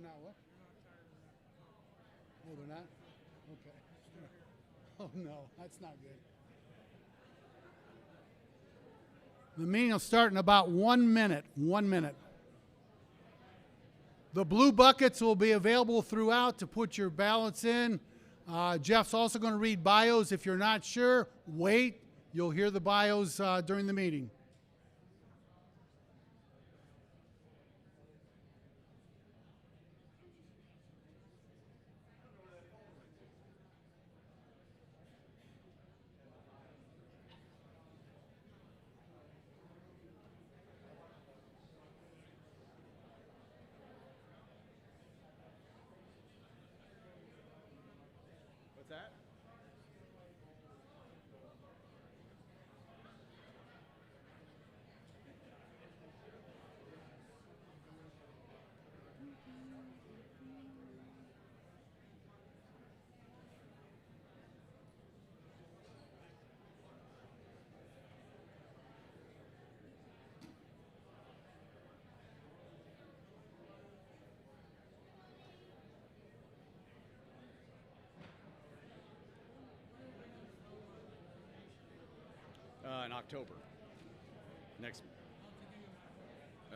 They're not what? Oh, they're not? Okay. Oh, no, that's not good. The meeting will start in about 1 minute. 1 minute. The blue buckets will be available throughout to put your ballots in. Jeff's also going to read bios. If you're not sure, wait. You'll hear the bios during the meeting. What's that? In October. Next.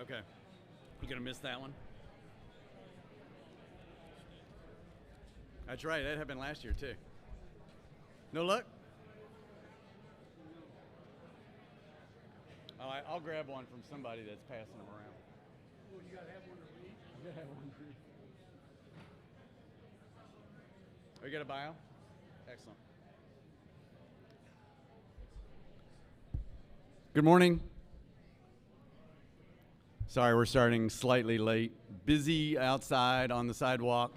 Okay. You gonna miss that one? That's right. That happened last year too. No luck? Oh, I'll grab one from somebody that's passing them around. Well, you got to have one to read? You gotta have one to read. Oh, you got a bio? Excellent. Good morning. Sorry, we're starting slightly late. Busy outside on the sidewalk.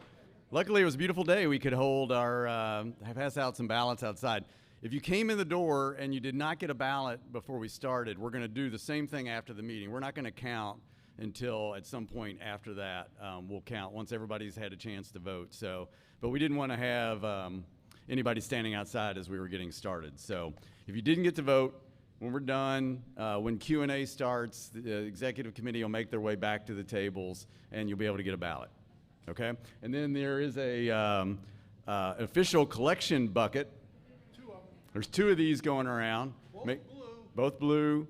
Luckily, it was a beautiful day. We could hold our, pass out some ballots outside. If you came in the door and you did not get a ballot before we started, we're going to do the same thing after the meeting. We're not going to count until at some point after that. We'll count once everybody's had a chance to vote. So, but we didn't want to have anybody standing outside as we were getting started. So if you didn't get to vote, when we're done, when Q&A starts, the executive committee will make their way back to the tables, and you'll be able to get a ballot, okay? And then there is a official collection bucket. Two of them. There's two of these going around. Both blue. Both blue.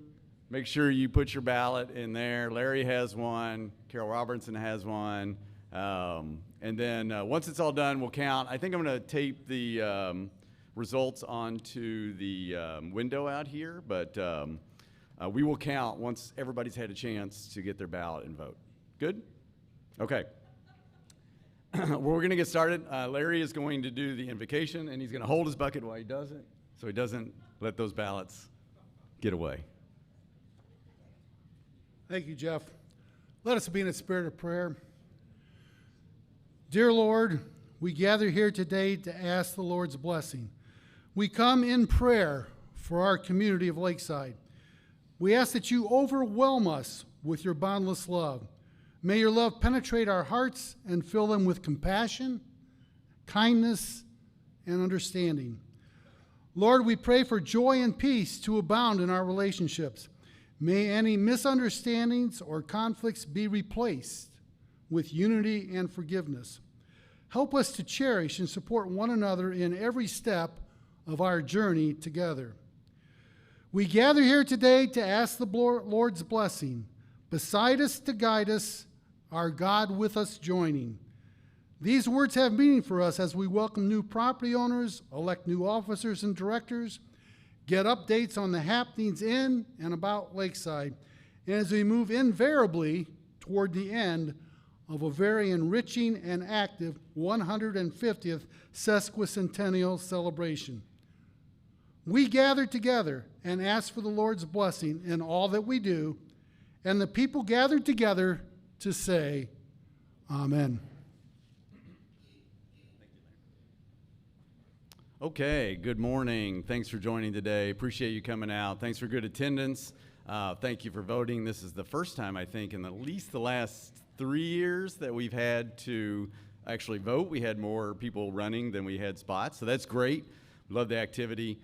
Make sure you put your ballot in there. Larry has one. Carol Robertson has one. And then once it's all done, we'll count. I think I'm going to tape the results onto the window out here, but we will count once everybody's had a chance to get their ballot and vote. Good? Okay. Well, we're going to get started. Larry is going to do the invocation, and he's going to hold his bucket while he does it, so he doesn't let those ballots get away. Thank you, Jeff. Let us be in a spirit of prayer. Dear Lord, we gather here today to ask the Lord's blessing. We come in prayer for our community of Lakeside. We ask that you overwhelm us with your boundless love. May your love penetrate our hearts and fill them with compassion, kindness, and understanding. Lord, we pray for joy and peace to abound in our relationships. May any misunderstandings or conflicts be replaced with unity and forgiveness. Help us to cherish and support one another in every step of our journey together. We gather here today to ask the Lord's blessing. Beside us to guide us, our God with us joining. These words have meaning for us as we welcome new property owners, elect new officers and directors, get updates on the happenings in and about Lakeside, and as we move invariably toward the end of a very enriching and active 150th sesquicentennial celebration. We gather together and ask for the Lord's blessing in all that we do, and the people gathered together to say, Amen. Okay, good morning. Thanks for joining today. Appreciate you coming out. Thanks for good attendance. Thank you for voting. This is the first time, I think, in at least the last 3 years that we've had to actually vote. We had more people running than we had spots, so that's great. Love the activity.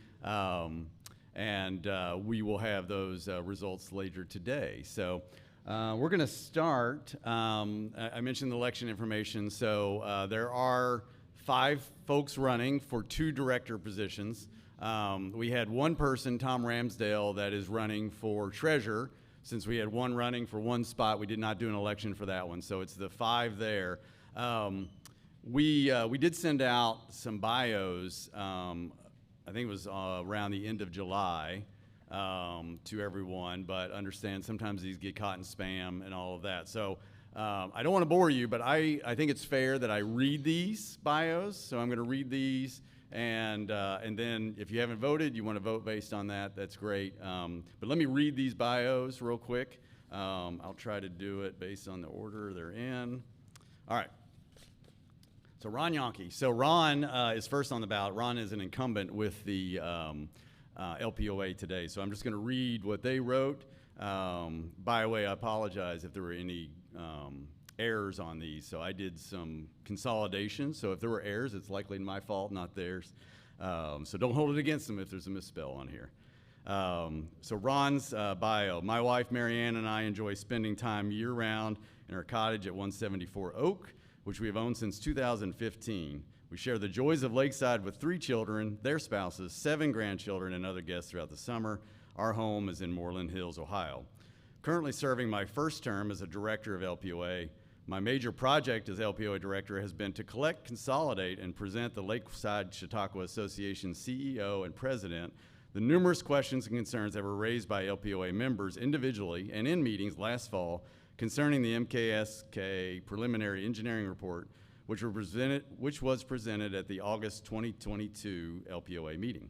And we will have those results later today. So We're going to start. I mentioned the election information, so there are 5 folks running for 2 director positions. We had one person, Tom Ramsdale, that is running for treasurer. Since we had one running for one spot, we did not do an election for that one, so it's the 5 there. We did send out some bios, I think it was around the end of July, to everyone, but understand sometimes these get caught in spam and all of that. So I don't want to bore you, but I think it's fair that I read these bios. So I'm going to read these, and then if you haven't voted, you want to vote based on that, that's great. But let me read these bios real quick. I'll try to do it based on the order they're in. All right. So Ron Yonke. So Ron is first on the ballot. Ron is an incumbent with the LPOA today. So I'm just going to read what they wrote. By the way, I apologize if there were any errors on these. So I did some consolidation. So if there were errors, it's likely my fault, not theirs. So don't hold it against them if there's a misspell on here. So Ron's bio. My wife, Marianne, and I enjoy spending time year-round in our cottage at 174 Oak, which we have owned since 2015. We share the joys of Lakeside with 3 children, their spouses, 7 grandchildren, and other guests throughout the summer. Our home is in Moreland Hills, Ohio. Currently serving my first term as a director of LPOA. My major project as LPOA director has been to collect, consolidate, and present the Lakeside Chautauqua Association CEO and president the numerous questions and concerns that were raised by LPOA members individually and in meetings last fall concerning the MKSK preliminary engineering report, which was presented at the August 2022 LPOA meeting.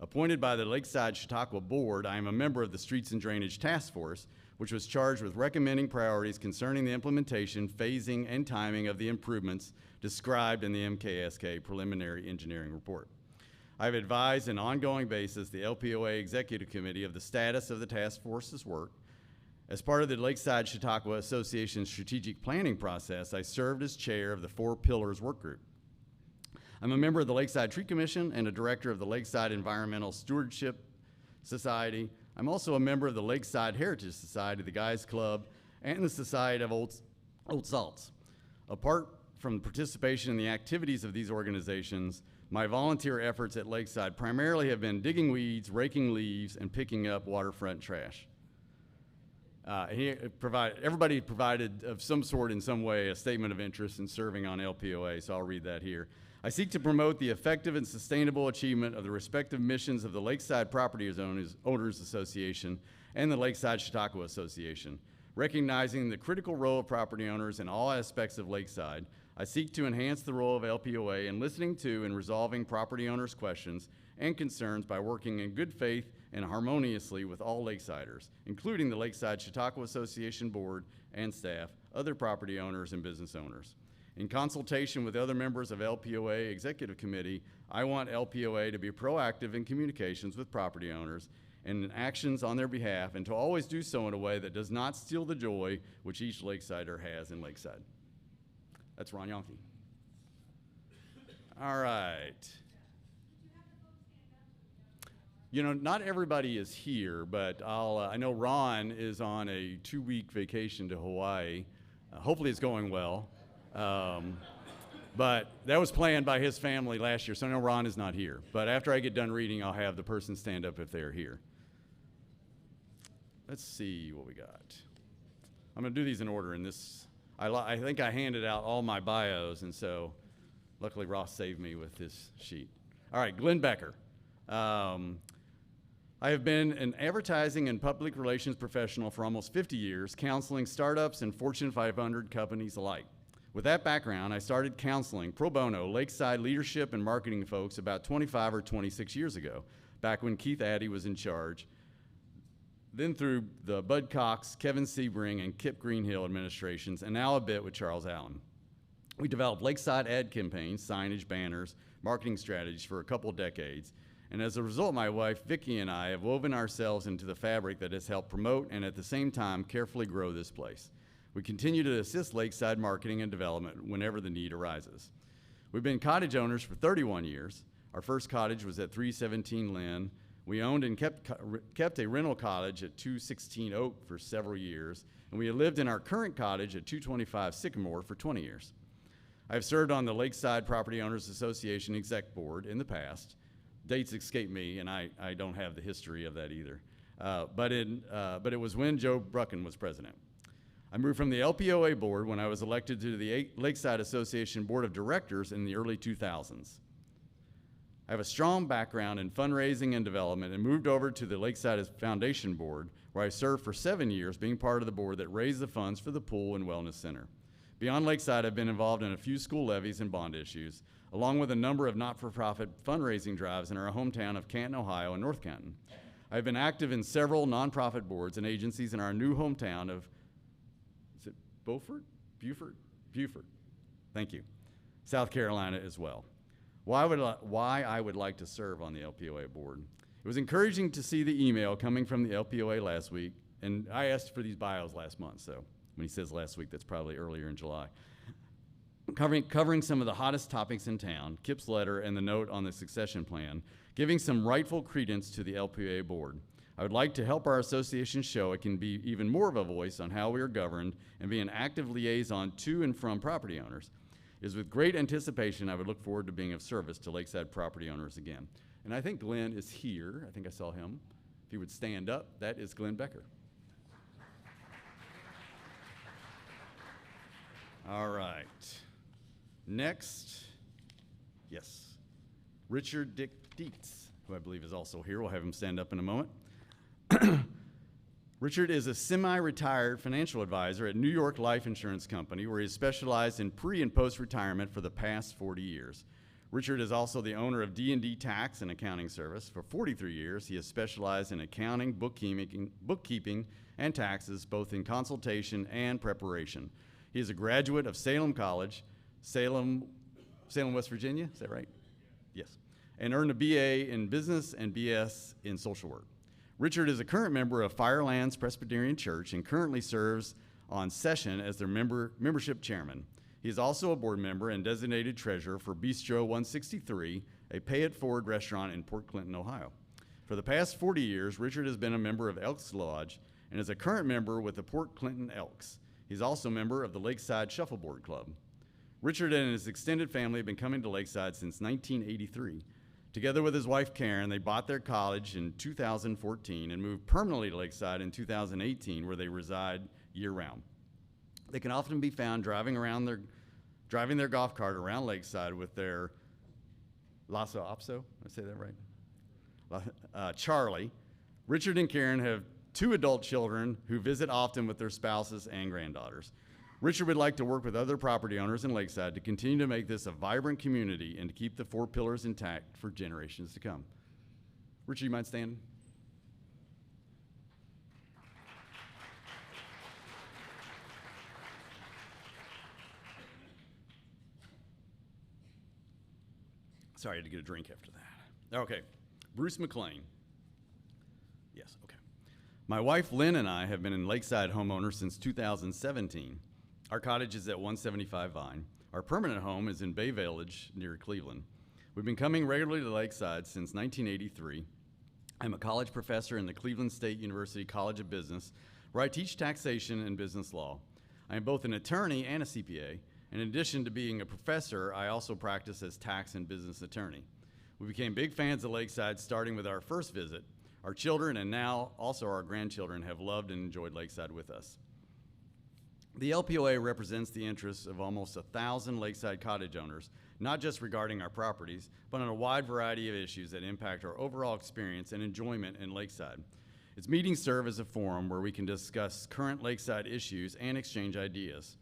Appointed by the Lakeside Chautauqua Board, I am a member of the Streets and Drainage Task Force, which was charged with recommending priorities concerning the implementation, phasing, and timing of the improvements described in the MKSK preliminary engineering report. I have advised on an ongoing basis the LPOA Executive Committee of the status of the task force's work. As part of the Lakeside Chautauqua Association's strategic planning process, I served as chair of the 4 Pillars Work Group. I'm a member of the Lakeside Tree Commission and a director of the Lakeside Environmental Stewardship Society. I'm also a member of the Lakeside Heritage Society, the Guys Club, and the Society of Old Salts. Apart from participation in the activities of these organizations, my volunteer efforts at Lakeside primarily have been digging weeds, raking leaves, and picking up waterfront trash. Everybody provided of some sort in some way a statement of interest in serving on LPOA, so I'll read that here. I seek to promote the effective and sustainable achievement of the respective missions of the Lakeside Property Owners Association and the Lakeside Chautauqua Association. Recognizing the critical role of property owners in all aspects of Lakeside, I seek to enhance the role of LPOA in listening to and resolving property owners' questions and concerns by working in good faith and harmoniously with all Lakesiders, including the Lakeside Chautauqua Association Board and staff, other property owners, and business owners. In consultation with other members of LPOA Executive Committee, I want LPOA to be proactive in communications with property owners and in actions on their behalf, and to always do so in a way that does not steal the joy which each Lakesider has in Lakeside. That's Ron Yonke. All right. You know, not everybody is here, but I know Ron is on a 2-week vacation to Hawaii. Hopefully it's going well. But that was planned by his family last year, so I know Ron is not here. But after I get done reading, I'll have the person stand up if they're here. Let's see what we got. I'm going to do these in order in this. I think I handed out all my bios, and so luckily Ross saved me with this sheet. All right, Glenn Becker. I have been an advertising and public relations professional for almost 50 years, counseling startups and Fortune 500 companies alike. With that background, I started counseling pro bono Lakeside leadership and marketing folks about 25 or 26 years ago, back when Keith Addy was in charge. Then through the Bud Cox, Kevin Sebring, and Kip Greenhill administrations, and now a bit with Charles Allen. We developed Lakeside ad campaigns, signage, banners, marketing strategies for a couple decades. And as a result, my wife, Vicki, and I have woven ourselves into the fabric that has helped promote and at the same time carefully grow this place. We continue to assist Lakeside marketing and development whenever the need arises. We've been cottage owners for 31 years. Our first cottage was at 317 Lynn. We owned and kept a rental cottage at 216 Oak for several years, and we had lived in our current cottage at 225 Sycamore for 20 years. I have served on the Lakeside Property Owners Association Exec Board in the past. Dates escape me, and I don't have the history of that either. But it was when Joe Brucken was president. I moved from the LPOA board when I was elected to the Lakeside Association Board of Directors in the early 2000s. I have a strong background in fundraising and development and moved over to the Lakeside Foundation Board, where I served for 7 years being part of the board that raised the funds for the pool and wellness center. Beyond Lakeside, I've been involved in a few school levies and bond issues, along with a number of not-for-profit fundraising drives in our hometown of Canton, Ohio, and North Canton. I've been active in several nonprofit boards and agencies in our new hometown of, is it Beaufort? Beaufort. Thank you. South Carolina as well. Why I would like to serve on the LPOA board. It was encouraging to see the email coming from the LPOA last week, and I asked for these bios last month, so when he says last week, that's probably earlier in July. Covering some of the hottest topics in town, Kip's letter and the note on the succession plan, giving some rightful credence to the LPOA board. I would like to help our association show it can be even more of a voice on how we are governed and be an active liaison to and from property owners. It is with great anticipation I would look forward to being of service to Lakeside property owners again. And I think Glenn is here. I think I saw him. If he would stand up, that is Glenn Becker. All right. Next, yes, Richard Dick Dietz, who I believe is also here. We'll have him stand up in a moment. Richard is a semi-retired financial advisor at New York Life Insurance Company, where he has specialized in pre- and post-retirement for the past 40 years. Richard is also the owner of D&D Tax and Accounting Service. For 43 years, he has specialized in accounting, bookkeeping, and taxes, both in consultation and preparation. He is a graduate of Salem College, Salem, West Virginia, is that right? Yes. And earned a BA in business and BS in social work. Richard is a current member of Firelands Presbyterian Church and currently serves on session as their membership chairman. He is also a board member and designated treasurer for Bistro 163, a pay-it-forward restaurant in Port Clinton, Ohio. For the past 40 years, Richard has been a member of Elks Lodge and is a current member with the Port Clinton Elks. He's also a member of the Lakeside Shuffleboard Club. Richard and his extended family have been coming to Lakeside since 1983. Together with his wife, Karen, they bought their cottage in 2014 and moved permanently to Lakeside in 2018, where they reside year-round. They can often be found driving their golf cart around Lakeside with their Lasso Opso, did I say that right? Charlie. Richard and Karen have 2 adult children who visit often with their spouses and granddaughters. Richard would like to work with other property owners in Lakeside to continue to make this a vibrant community and to keep the 4 pillars intact for generations to come. Richard, you mind standing? Sorry, I had to get a drink after that. Okay, Bruce McLean. Yes, okay. My wife Lynn and I have been in Lakeside homeowners since 2017. Our cottage is at 175 Vine. Our permanent home is in Bay Village near Cleveland. We've been coming regularly to Lakeside since 1983. I'm a college professor in the Cleveland State University College of Business, where I teach taxation and business law. I am both an attorney and a CPA. In addition to being a professor, I also practice as tax and business attorney. We became big fans of Lakeside starting with our first visit. Our children and now also our grandchildren have loved and enjoyed Lakeside with us. The LPOA represents the interests of almost 1,000 Lakeside cottage owners, not just regarding our properties, but on a wide variety of issues that impact our overall experience and enjoyment in Lakeside. Its meetings serve as a forum where we can discuss current Lakeside issues and exchange ideas.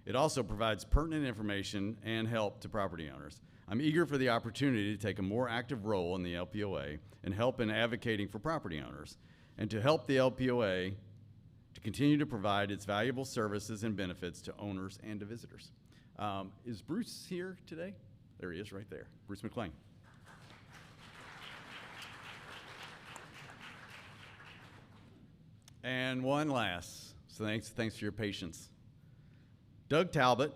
It also provides pertinent information and help to property owners. I'm eager for the opportunity to take a more active role in the LPOA and help in advocating for property owners, and to help the LPOA to continue to provide its valuable services and benefits to owners and to visitors. Is Bruce here today? There he is right there, Bruce McLean. And one last, so thanks for your patience. Doug Talbot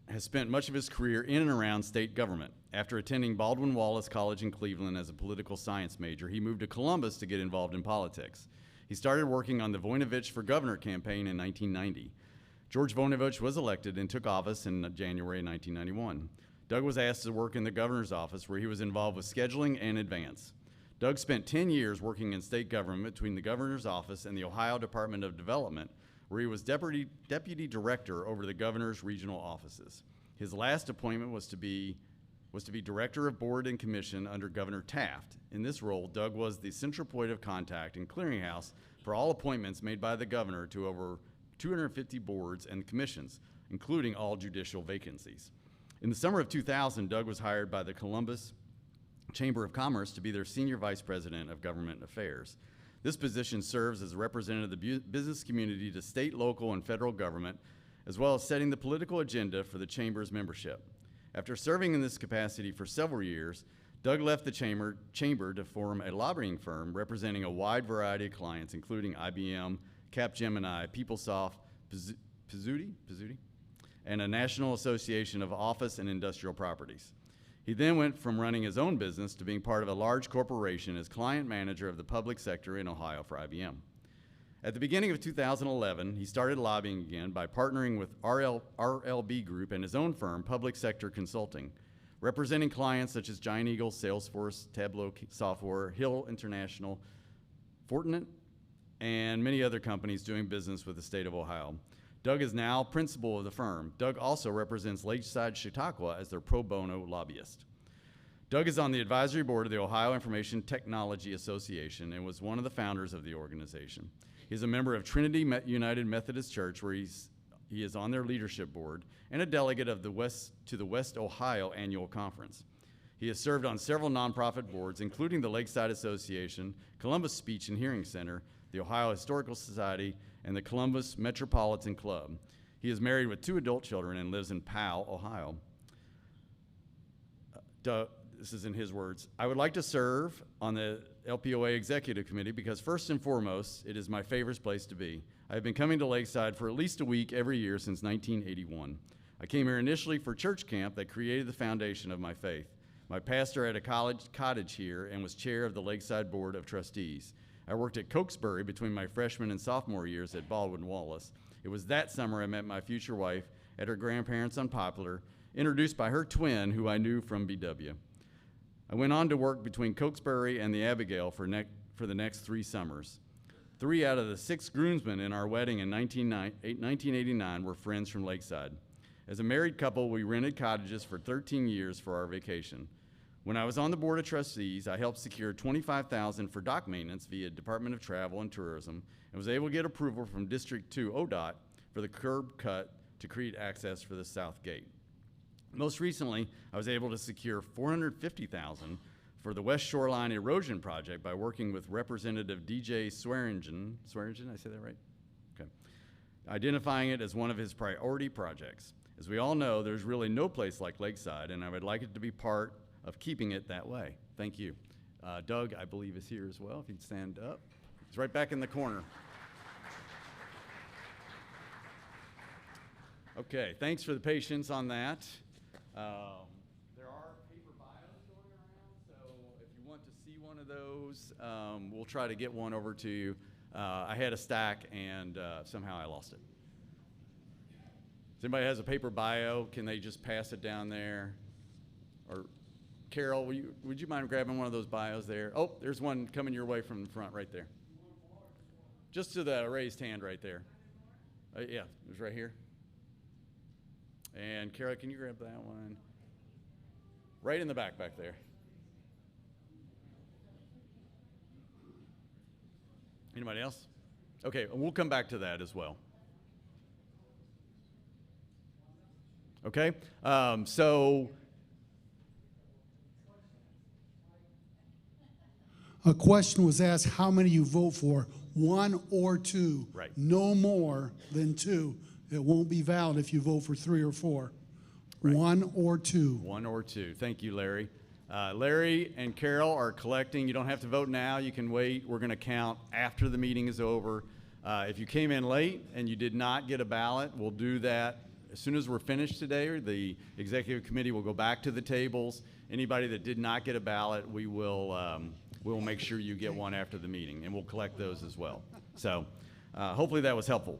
has spent much of his career in and around state government. After attending Baldwin Wallace College in Cleveland as a political science major, he moved to Columbus to get involved in politics. He started working on the Voinovich for Governor campaign in 1990. George Voinovich was elected and took office in January 1991. Doug was asked to work in the governor's office, where he was involved with scheduling and advance. Doug spent 10 years working in state government between the governor's office and the Ohio Department of Development, where he was deputy director over the governor's regional offices. His last appointment was to be director of board and commission under Governor Taft. In this role, Doug was the central point of contact and clearinghouse for all appointments made by the governor to over 250 boards and commissions, including all judicial vacancies. In the summer of 2000, Doug was hired by the Columbus Chamber of Commerce to be their senior vice president of government affairs. This position serves as a representative of the business community to state, local, and federal government, as well as setting the political agenda for the Chamber's membership. After serving in this capacity for several years, Doug left the chamber to form a lobbying firm representing a wide variety of clients, including IBM, Capgemini, PeopleSoft, Pizzuti, and a National Association of Office and Industrial Properties. He then went from running his own business to being part of a large corporation as client manager of the public sector in Ohio for IBM. At the beginning of 2011, he started lobbying again by partnering with RLB Group and his own firm, Public Sector Consulting, representing clients such as Giant Eagle, Salesforce, Tableau Software, Hill International, Fortinet, and many other companies doing business with the state of Ohio. Doug is now principal of the firm. Doug also represents Lakeside Chautauqua as their pro bono lobbyist. Doug is on the advisory board of the Ohio Information Technology Association and was one of the founders of the organization. He's a member of Trinity United Methodist Church, where he is on their leadership board, and a delegate of the West Ohio Annual Conference. He has served on several nonprofit boards, including the Lakeside Association, Columbus Speech and Hearing Center, the Ohio Historical Society, and the Columbus Metropolitan Club. He is married with 2 adult children and lives in Powell, Ohio. This is in his words. I would like to serve on the LPOA Executive Committee because first and foremost, it is my favorite place to be. I have been coming to Lakeside for at least a week every year since 1981. I came here initially for church camp that created the foundation of my faith. My pastor had a cottage here and was chair of the Lakeside Board of Trustees. I worked at Cokesbury between my freshman and sophomore years at Baldwin Wallace. It was that summer I met my future wife at her grandparents' on Poplar, introduced by her twin, who I knew from BW. I went on to work between Cokesbury and the Abigail for the next 3 summers. 3 out of the 6 groomsmen in our wedding in 1989 were friends from Lakeside. As a married couple, we rented cottages for 13 years for our vacation. When I was on the Board of Trustees, I helped secure $25,000 for dock maintenance via Department of Travel and Tourism and was able to get approval from District 2 ODOT for the curb cut to create access for the south gate. Most recently, I was able to secure $450,000 for the West Shoreline Erosion Project by working with Representative DJ Swearingen, I say that right? Okay. Identifying it as one of his priority projects. As we all know, there's really no place like Lakeside, and I would like it to be part of keeping it that way. Thank you. Doug, I believe, is here as well, if you'd stand up. He's right back in the corner. Okay, thanks for the patience on that. There are paper bios going around, so if you want to see one of those, we'll try to get one over to you. I had a stack, and somehow I lost it. If anybody has a paper bio, can they just pass it down there? Or Carol, would you mind grabbing one of those bios there? Oh, there's one coming your way from the front right there. Just to the raised hand right there. Yeah, it was right here. And Carol, can you grab that one? Right in the back there. Anybody else? Okay, we'll come back to that as well. Okay, so A question was asked, how many you vote for? 1 or 2. Right. No more than 2. It won't be valid if you vote for 3 or 4. Right. 1 or 2. 1 or 2. Thank you, Larry. Larry and Carol are collecting. You don't have to vote now. You can wait. We're going to count after the meeting is over. If you came in late and you did not get a ballot, we'll do that as soon as we're finished today. The executive committee will go back to the tables Anybody that did not get a ballot, we will make sure you get one after the meeting, and we'll collect those as well. So hopefully that was helpful.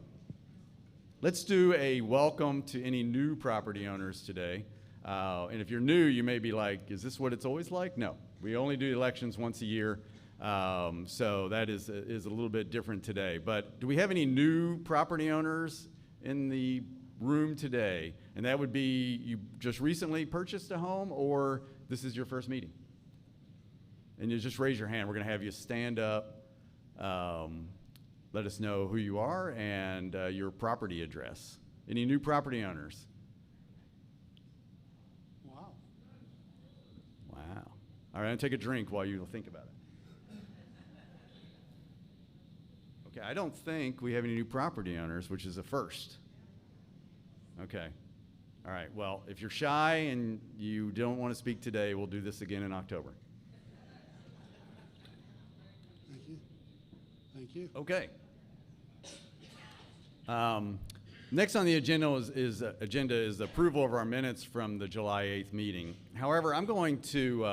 Let's do a welcome to any new property owners today. And if you're new, you may be like, is this what it's always like? No, we only do elections once a year. So that is a little bit different today. But do we have any new property owners in the room today? And that would be you just recently purchased a home, or this is your first meeting? And you just raise your hand. We're going to have you stand up, let us know who you are and your property address. Any new property owners? Wow. Wow. All right, I'll take a drink while you think about it. Okay, I don't think we have any new property owners, which is a first. Okay. All right, well, if you're shy and you don't want to speak today, we'll do this again in October. Thank you. Thank you. Okay. Next on the agenda is approval of our minutes from the July 8th meeting. However, I'm going to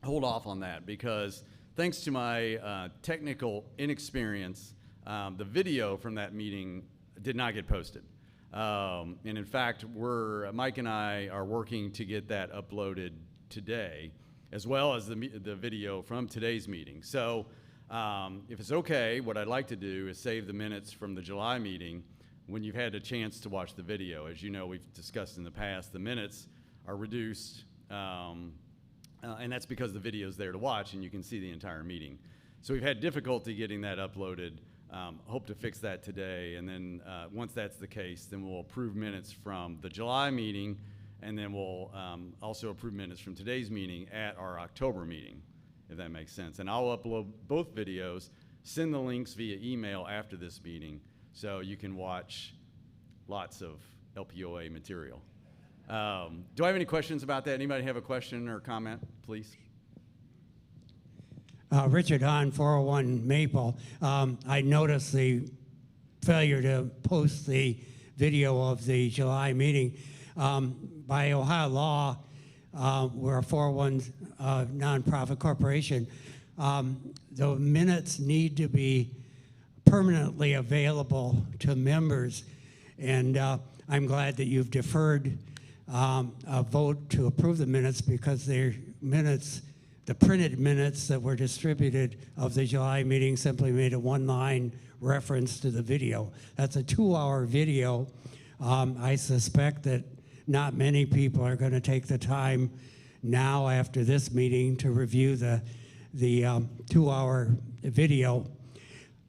hold off on that because thanks to my technical inexperience, the video from that meeting did not get posted. And in fact, Mike and I are working to get that uploaded today, as well as the video from today's meeting. So if it's okay, what I'd like to do is save the minutes from the July meeting when you've had a chance to watch the video. As you know, we've discussed in the past, the minutes are reduced, and that's because the video's there to watch and you can see the entire meeting. So we've had difficulty getting that uploaded. Hope to fix that today, and then once that's the case, then we'll approve minutes from the July meeting, and then we'll also approve minutes from today's meeting at our October meeting, if that makes sense. And I'll upload both videos, send the links via email after this meeting, so you can watch lots of LPOA material. Do I have any questions about that? Anybody have a question or comment, please? Richard Hahn, 401 Maple. I noticed the failure to post the video of the July meeting. By Ohio law, we're a 401 nonprofit corporation. The minutes need to be permanently available to members, and I'm glad that you've deferred a vote to approve the minutes because they're minutes. The printed minutes that were distributed of the July meeting simply made a one-line reference to the video. That's a 2-hour video. I suspect that not many people are going to take the time now after this meeting to review the 2-hour video.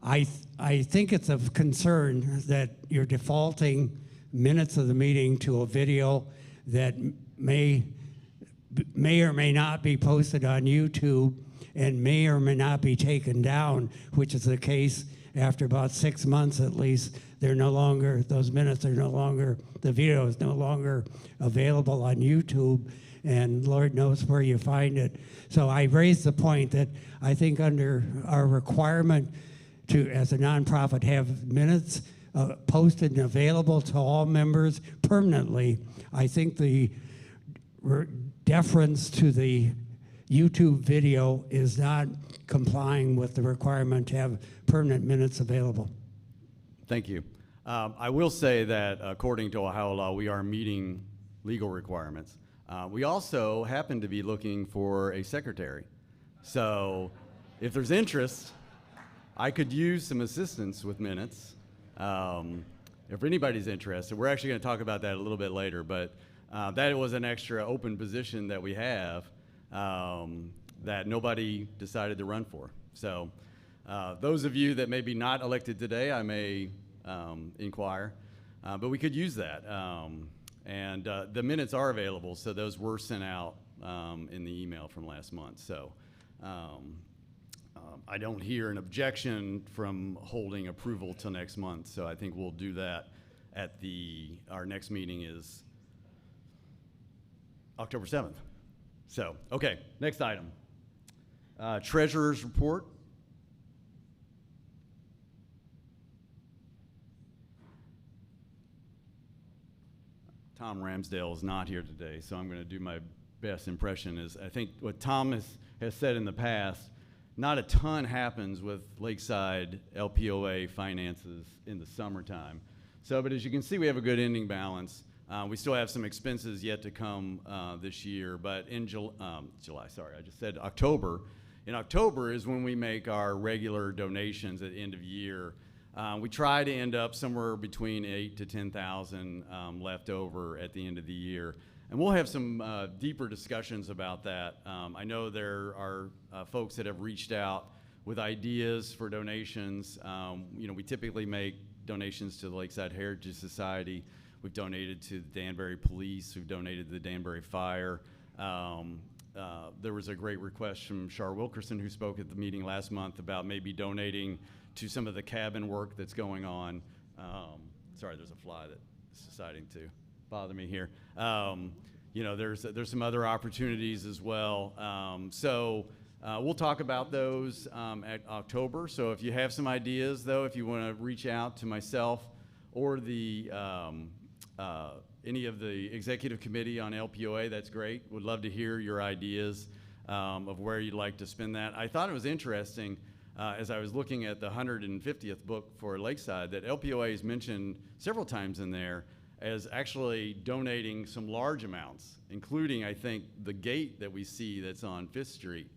I think it's of concern that you're defaulting minutes of the meeting to a video that may or may not be posted on YouTube and may or may not be taken down, which is the case after about 6 months at least. They're no longer, those minutes are no longer, the video is no longer available on YouTube, and Lord knows where you find it. So I raised the point that I think under our requirement to, as a nonprofit, have minutes posted and available to all members permanently, I think the deference to the YouTube video is not complying with the requirement to have permanent minutes available. Thank you. I will say that according to Ohio law, we are meeting legal requirements. We also happen to be looking for a secretary. So if there's interest, I could use some assistance with minutes. If anybody's interested, we're actually going to talk about that a little bit later, but that was an extra open position that we have that nobody decided to run for. So those of you that may be not elected today, I may inquire, but we could use that. And the minutes are available, so those were sent out in the email from last month. So I don't hear an objection from holding approval till next month, so I think we'll do that at our next meeting is October 7th. So, okay, next item. Treasurer's report. Tom Ramsdale is not here today, so I'm going to do my best impression is I think what Tom has said in the past, not a ton happens with Lakeside LPOA finances in the summertime. So, but as you can see, we have a good ending balance. We still have some expenses yet to come this year, but in October. In October is when we make our regular donations at the end of year. We try to end up somewhere between 8,000 to 10,000 left over at the end of the year. And we'll have some deeper discussions about that. I know there are folks that have reached out with ideas for donations. We typically make donations to the Lakeside Heritage Society. We've donated to the Danbury Police. We've donated to the Danbury Fire. There was a great request from Char Wilkerson, who spoke at the meeting last month, about maybe donating to some of the cabin work that's going on. Sorry, there's a fly that's deciding to bother me here. There's some other opportunities as well. We'll talk about those at October. So if you have some ideas, though, if you want to reach out to myself or the any of the executive committee on LPOA, that's great. Would love to hear your ideas of where you'd like to spend that. I thought it was interesting as I was looking at the 150th book for Lakeside that LPOA is mentioned several times in there as actually donating some large amounts, including, I think, the gate that we see that's on 5th Street,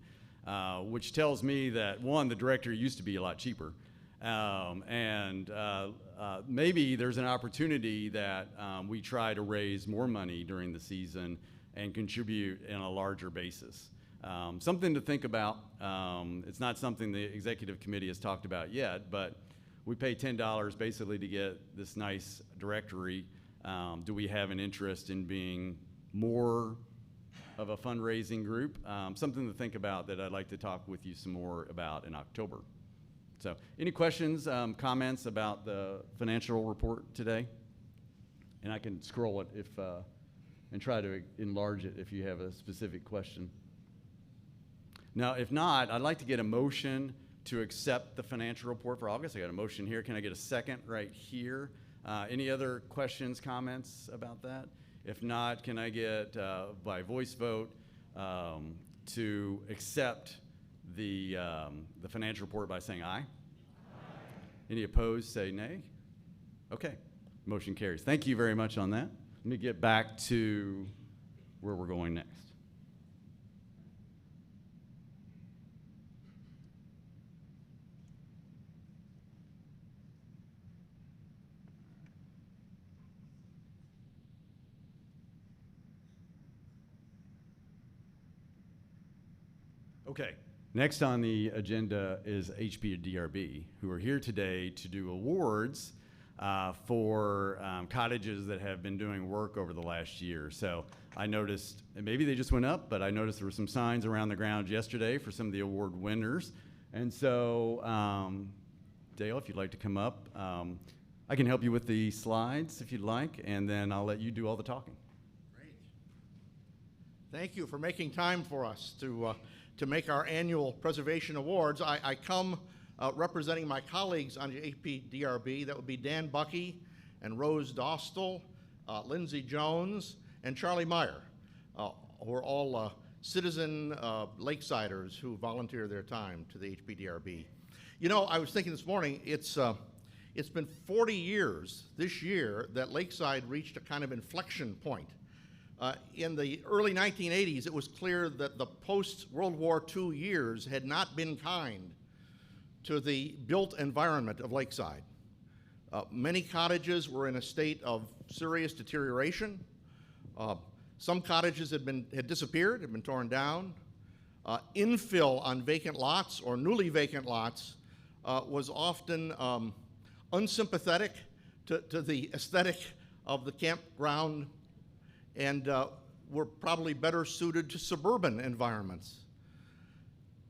which tells me that, one, the director used to be a lot cheaper, and maybe there's an opportunity that we try to raise more money during the season and contribute in a larger basis. Something to think about. It's not something the executive committee has talked about yet, but we pay $10 basically to get this nice directory. Do we have an interest in being more of a fundraising group? Something to think about that I'd like to talk with you some more about in October. So any questions, comments about the financial report today? And I can scroll it and try to enlarge it if you have a specific question. Now, if not, I'd like to get a motion to accept the financial report for August. I got a motion here. Can I get a second right here? Any other questions, comments about that? If not, can I get by voice vote to accept the financial report by saying aye? Aye. Any opposed, say nay. Okay, motion carries. Thank you very much on that. Let me get back to where we're going next. Okay, next on the agenda is HPDRB, who are here today to do awards for cottages that have been doing work over the last year. So I noticed, and maybe they just went up, but I noticed there were some signs around the ground yesterday for some of the award winners. And so, Dale, if you'd like to come up, I can help you with the slides if you'd like, and then I'll let you do all the talking. Great. Thank you for making time for us to make our annual preservation awards. I come representing my colleagues on the HPDRB. That would be Dan Buckey and Rose Dostal, Lindsay Jones, and Charlie Meyer, who are all citizen Lakesiders who volunteer their time to the HPDRB. You know, I was thinking this morning, it's been 40 years this year that Lakeside reached a kind of inflection point. In the early 1980s, it was clear that the post-World War II years had not been kind to the built environment of Lakeside. Many cottages were in a state of serious deterioration. Some cottages had disappeared, had been torn down. Infill on vacant lots or newly vacant lots was often unsympathetic to the aesthetic of the campground, and were probably better suited to suburban environments.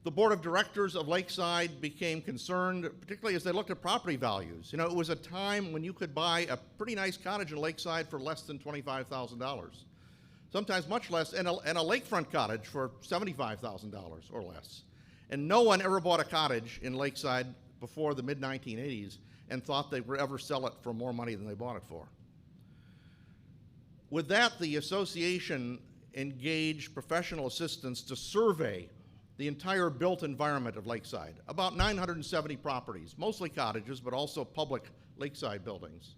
The board of directors of Lakeside became concerned, particularly as they looked at property values. You know, it was a time when you could buy a pretty nice cottage in Lakeside for less than $25,000, sometimes much less, and a lakefront cottage for $75,000 or less. And no one ever bought a cottage in Lakeside before the mid-1980s and thought they would ever sell it for more money than they bought it for. With that, the association engaged professional assistants to survey the entire built environment of Lakeside, about 970 properties, mostly cottages, but also public lakeside buildings,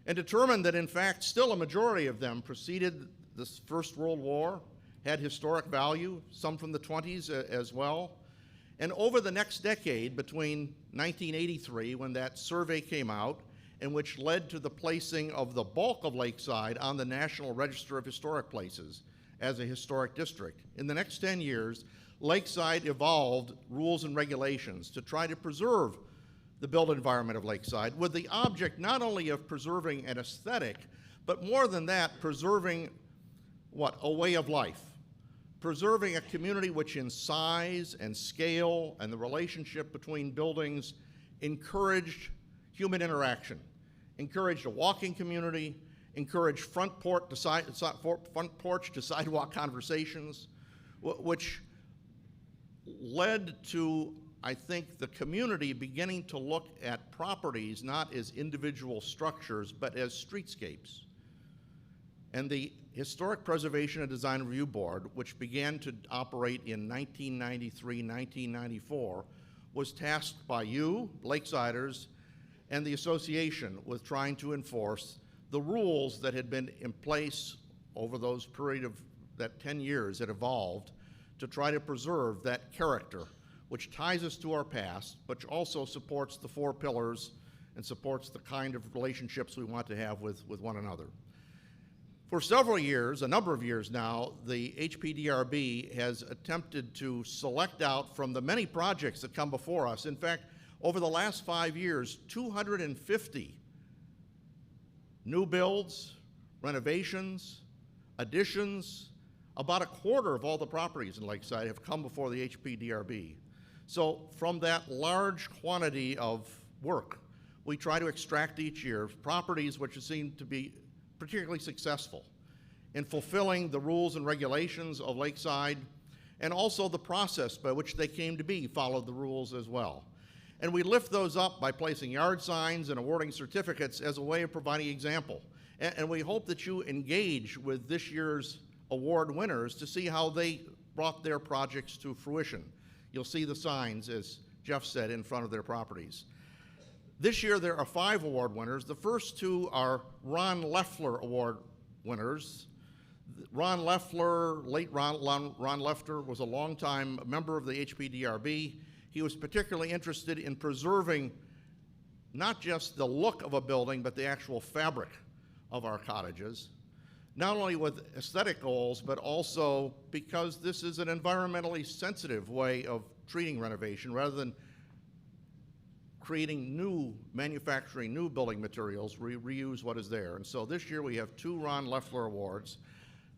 and determined that, in fact, still a majority of them preceded the First World War, had historic value, some from the 20s as well. And over the next decade, between 1983, when that survey came out, and which led to the placing of the bulk of Lakeside on the National Register of Historic Places as a historic district, in the next 10 years, Lakeside evolved rules and regulations to try to preserve the built environment of Lakeside with the object not only of preserving an aesthetic, but more than that, preserving what? A way of life. Preserving a community which in size and scale and the relationship between buildings encouraged human interaction, encouraged a walking community, encouraged front porch to sidewalk conversations, which led to, I think, the community beginning to look at properties not as individual structures, but as streetscapes. And the Historic Preservation and Design Review Board, which began to operate in 1993, 1994, was tasked by you, Lakesiders, and the association with trying to enforce the rules that had been in place over those period of that 10 years that evolved to try to preserve that character, which ties us to our past, but also supports the four pillars and supports the kind of relationships we want to have with one another. For several years, a number of years now, the HPDRB has attempted to select out from the many projects that come before us. In fact, over the last 5 years, 250 new builds, renovations, additions, about a quarter of all the properties in Lakeside have come before the HPDRB. So from that large quantity of work, we try to extract each year properties which seem to be particularly successful in fulfilling the rules and regulations of Lakeside, and also the process by which they came to be followed the rules as well. And we lift those up by placing yard signs and awarding certificates as a way of providing example. And we hope that you engage with this year's award winners to see how they brought their projects to fruition. You'll see the signs, as Jeff said, in front of their properties. This year there are 5 award winners. The first 2 are Ron Leffler Award winners. Ron Leffler, late Ron Leffler, was a longtime member of the HPDRB. He was particularly interested in preserving not just the look of a building, but the actual fabric of our cottages, not only with aesthetic goals, but also because this is an environmentally sensitive way of treating renovation rather than creating manufacturing new building materials, reuse what is there. And so this year we have 2 Ron Leffler Awards.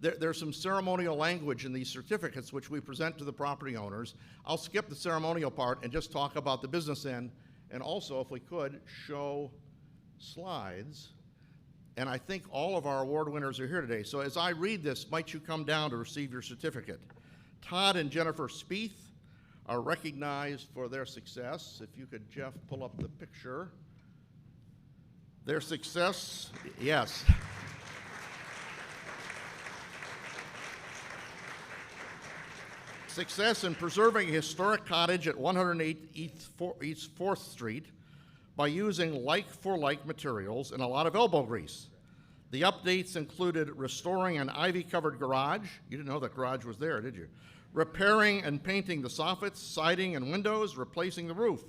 There's some ceremonial language in these certificates which we present to the property owners. I'll skip the ceremonial part and just talk about the business end, and also, if we could, show slides. And I think all of our award winners are here today. So as I read this, might you come down to receive your certificate. Todd and Jennifer Spieth are recognized for their success. If you could, Jeff, pull up the picture. Their success, yes. Success in preserving a historic cottage at 108 East 4th Street by using like-for-like materials and a lot of elbow grease. The updates included restoring an ivy-covered garage. You didn't know that garage was there, did you? Repairing and painting the soffits, siding, and windows, replacing the roof.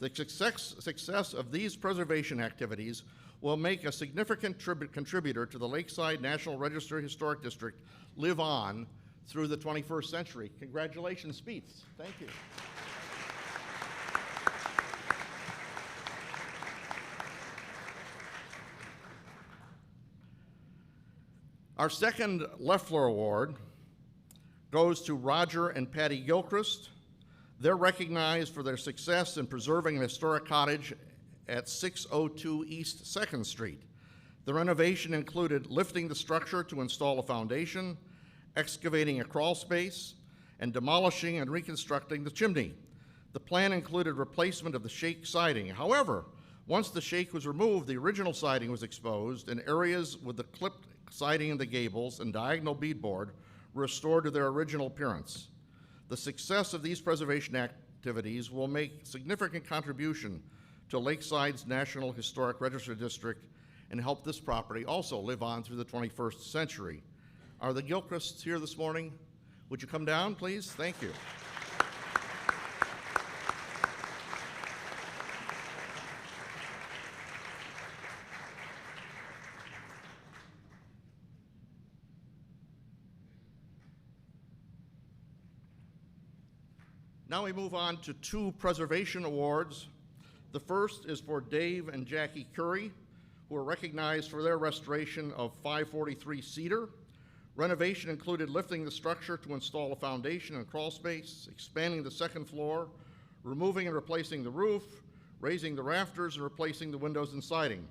The success of these preservation activities will make a significant contributor to the Lakeside National Register Historic District live on through the 21st century. Congratulations, Spieth. Thank you. Our second Leffler Award goes to Roger and Patty Gilchrist. They're recognized for their success in preserving an historic cottage at 602 East 2nd Street. The renovation included lifting the structure to install a foundation, excavating a crawl space, and demolishing and reconstructing the chimney. The plan included replacement of the shake siding. However, once the shake was removed, the original siding was exposed, and areas with the siding in the gables, and diagonal beadboard restored to their original appearance. The success of these preservation activities will make significant contribution to Lakeside's National Historic Register District and help this property also live on through the 21st century. Are the Gilchrists here this morning? Would you come down, please? Thank you. Now we move on to 2 preservation awards. The first is for Dave and Jackie Curry, who are recognized for their restoration of 543 Cedar. Renovation included lifting the structure to install a foundation and crawl space, expanding the second floor, removing and replacing the roof, raising the rafters, and replacing the windows and siding.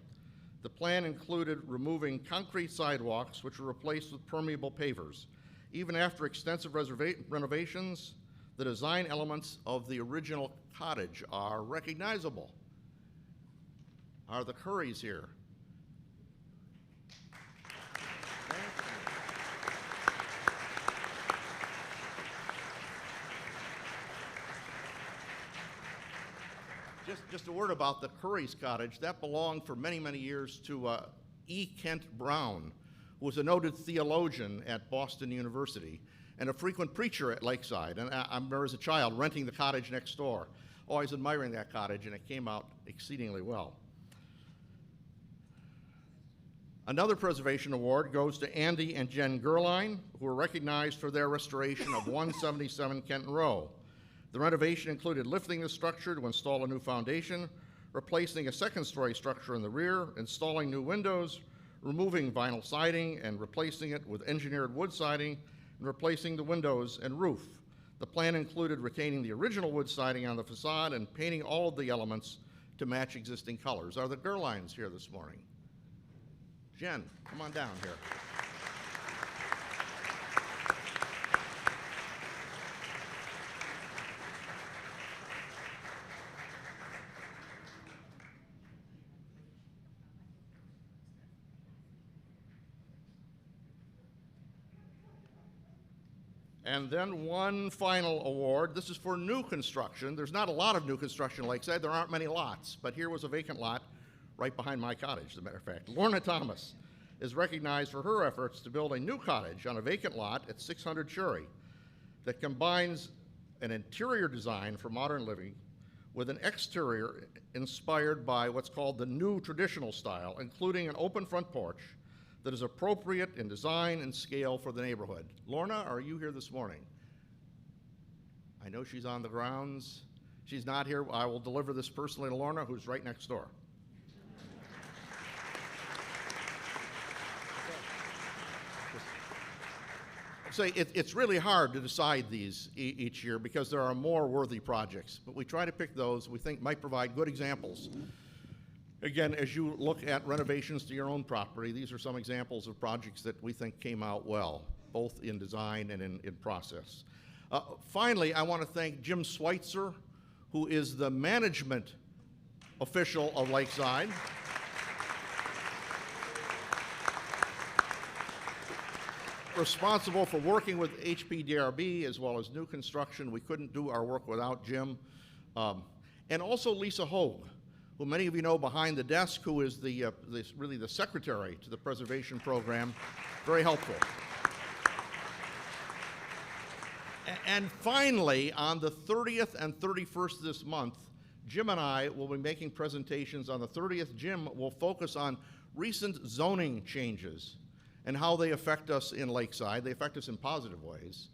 The plan included removing concrete sidewalks, which were replaced with permeable pavers. Even after extensive renovations, the design elements of the original cottage are recognizable. Are the Currys here? Just a word about the Curry's cottage. That belonged for many, many years to E. Kent Brown, who was a noted theologian at Boston University and a frequent preacher at Lakeside. And I remember as a child renting the cottage next door, always admiring that cottage, and it came out exceedingly well. Another preservation award goes to Andy and Jen Gerline, who were recognized for their restoration of 177 Kenton Row. The renovation included lifting the structure to install a new foundation, replacing a second-story structure in the rear, installing new windows, removing vinyl siding and replacing it with engineered wood siding, and replacing the windows and roof. The plan included retaining the original wood siding on the facade and painting all of the elements to match existing colors. Are the Gerlines here this morning? Jen, come on down here. And then one final award. This is for new construction. There's not a lot of new construction in Lakeside. There aren't many lots, but here was a vacant lot right behind my cottage, as a matter of fact. Lorna Thomas is recognized for her efforts to build a new cottage on a vacant lot at 600 Shuri that combines an interior design for modern living with an exterior inspired by what's called the new traditional style, including an open front porch that is appropriate in design and scale for the neighborhood. Lorna, are you here this morning? I know she's on the grounds. She's not here. I will deliver this personally to Lorna, who's right next door. Say it's really hard to decide these each year because there are more worthy projects, but we try to pick those we think might provide good examples. Again, as you look at renovations to your own property, these are some examples of projects that we think came out well, both in design and in process. Finally, I want to thank Jim Schweitzer, who is the management official of Lakeside. Responsible for working with HPDRB as well as new construction. We couldn't do our work without Jim. And also Lisa Hogue, who many of you know behind the desk, who is really the secretary to the preservation program. Very helpful. And finally, on the 30th and 31st this month, Jim and I will be making presentations. On the 30th, Jim will focus on recent zoning changes and how they affect us in Lakeside. They affect us in positive ways.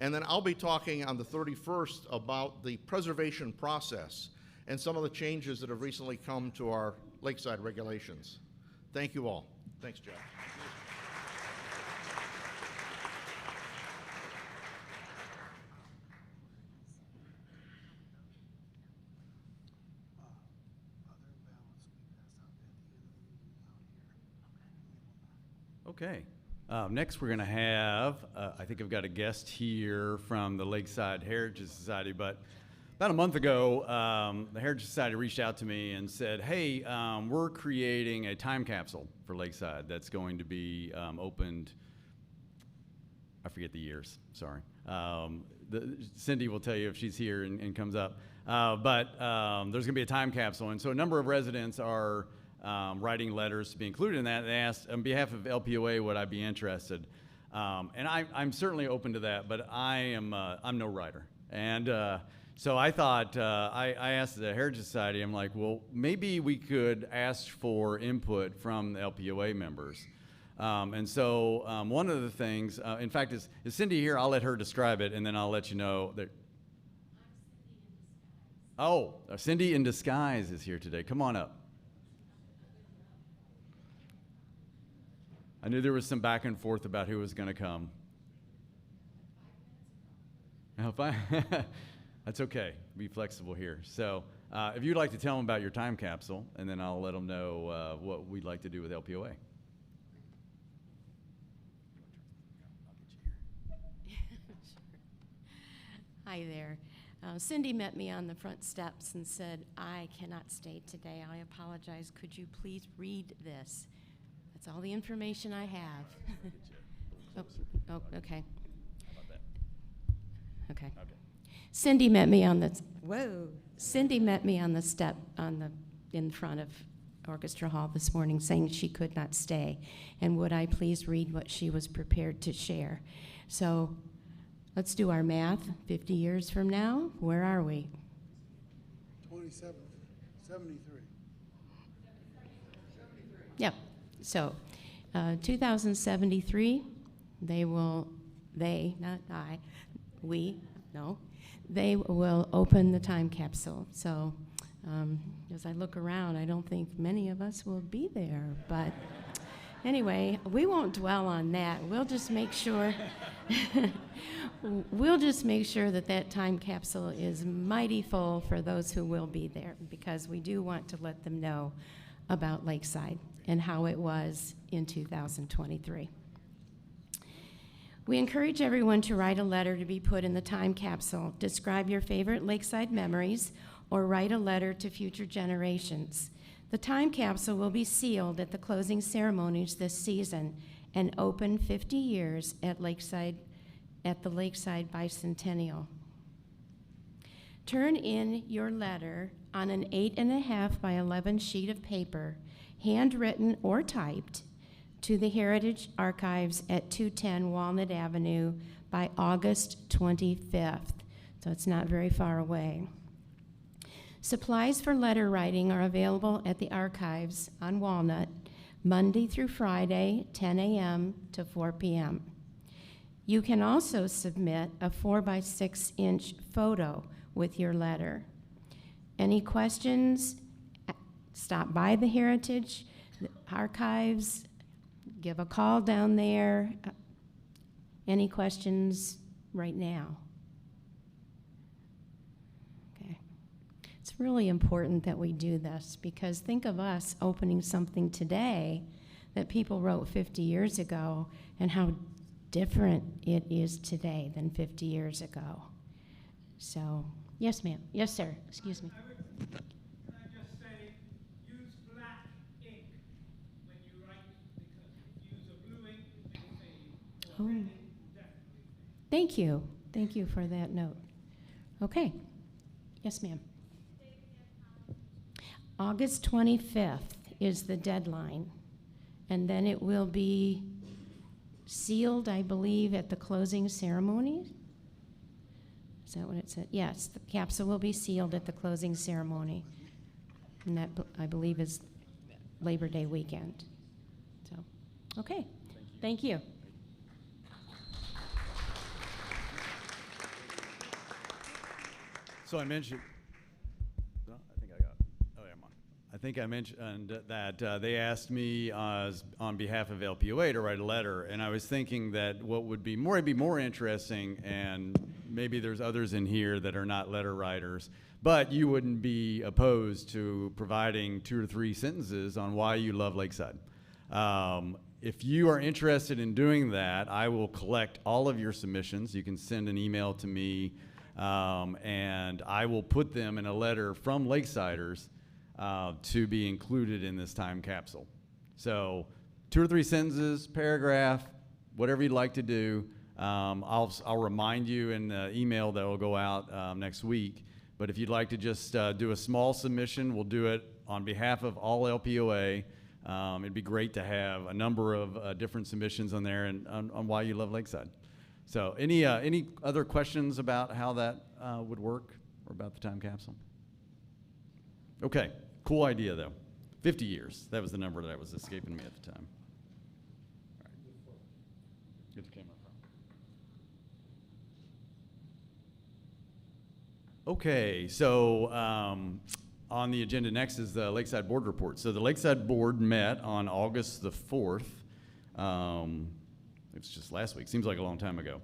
And then I'll be talking on the 31st about the preservation process and some of the changes that have recently come to our Lakeside regulations. Thank you all. Thanks, Jeff. Okay. Next, we're going to have, I think I've got a guest here from the Lakeside Heritage Society, but About a month ago, the Heritage Society reached out to me and said, hey, we're creating a time capsule for Lakeside that's going to be opened, I forget the years, sorry. Cindy will tell you if she's here and comes up. But there's going to be a time capsule. And so a number of residents are writing letters to be included in that. They asked, on behalf of LPOA, would I be interested? And I'm certainly open to that, but I'm no writer. And so I thought, I asked the Heritage Society, I'm like, well, maybe we could ask for input from the LPOA members. And so one of the things, in fact, is Cindy here? I'll let her describe it, and then I'll let you know that. Oh, Cindy in disguise is here today. Come on up. I knew there was some back and forth about who was going to come. That's okay. Be flexible here. So if you'd like to tell them about your time capsule, and then I'll let them know what we'd like to do with LPOA. Hi there. Cindy met me on the front steps and said, I cannot stay today. I apologize. Could you please read this? That's all the information I have. Okay. Okay. Cindy met me on the step in front of Orchestra Hall this morning saying she could not stay, and would I please read what she was prepared to share. So let's do our math. 50 years from now, where are we? 27, 73. Yep. So 2073, they will open the time capsule. So as I look around, I don't think many of us will be there. But anyway, we won't dwell on that. We'll just make sure that time capsule is mighty full for those who will be there, because we do want to let them know about Lakeside and how it was in 2023. We encourage everyone to write a letter to be put in the time capsule. Describe your favorite Lakeside memories or write a letter to future generations. The time capsule will be sealed at the closing ceremonies this season and open 50 years at the Lakeside Bicentennial. Turn in your letter on an 8.5 by 11 sheet of paper, handwritten or typed, to the Heritage Archives at 210 Walnut Avenue by August 25th. So it's not very far away. Supplies for letter writing are available at the archives on Walnut, Monday through Friday, 10 a.m. to 4 p.m. You can also submit a 4 by 6 inch photo with your letter. Any questions? Stop by the Heritage Archives, give a call down there. Any questions right now? Okay. It's really important that we do this, because think of us opening something today that people wrote 50 years ago and how different it is today than 50 years ago. So, yes, ma'am. Yes, sir. Excuse me. Can I just say, use black ink when you write, because if you use a blue ink, it may fade. Or red ink will definitely fade. Thank you. Thank you for that note. Okay. Yes, ma'am. August 25th is the deadline, and then it will be sealed, I believe, at the closing ceremony. Is that what it said? Yes, the capsule will be sealed at the closing ceremony, and that, I believe, is Labor Day weekend. So, okay. Thank you. So I mentioned, I think I got, oh yeah, I'm on. I think I mentioned that they asked me on behalf of LPOA to write a letter, and I was thinking that what would be more interesting, and maybe there's others in here that are not letter writers, but you wouldn't be opposed to providing 2 or 3 sentences on why you love Lakeside. If you are interested in doing that, I will collect all of your submissions. You can send an email to me And I will put them in a letter from Lakesiders to be included in this time capsule. So 2 or 3 sentences, paragraph, whatever you'd like to do. I'll remind you in the email that will go out next week. But if you'd like to just do a small submission, we'll do it on behalf of all LPOA. It'd be great to have a number of different submissions on there and on why you love Lakeside. So any other questions about how that would work or about the time capsule? Okay, cool idea though. 50 years, that was the number that was escaping me at the time. All right. Get the camera from. Okay, so on the agenda next is the Lakeside Board report. So the Lakeside Board met on August the 4th. It was just last week, seems like a long time ago.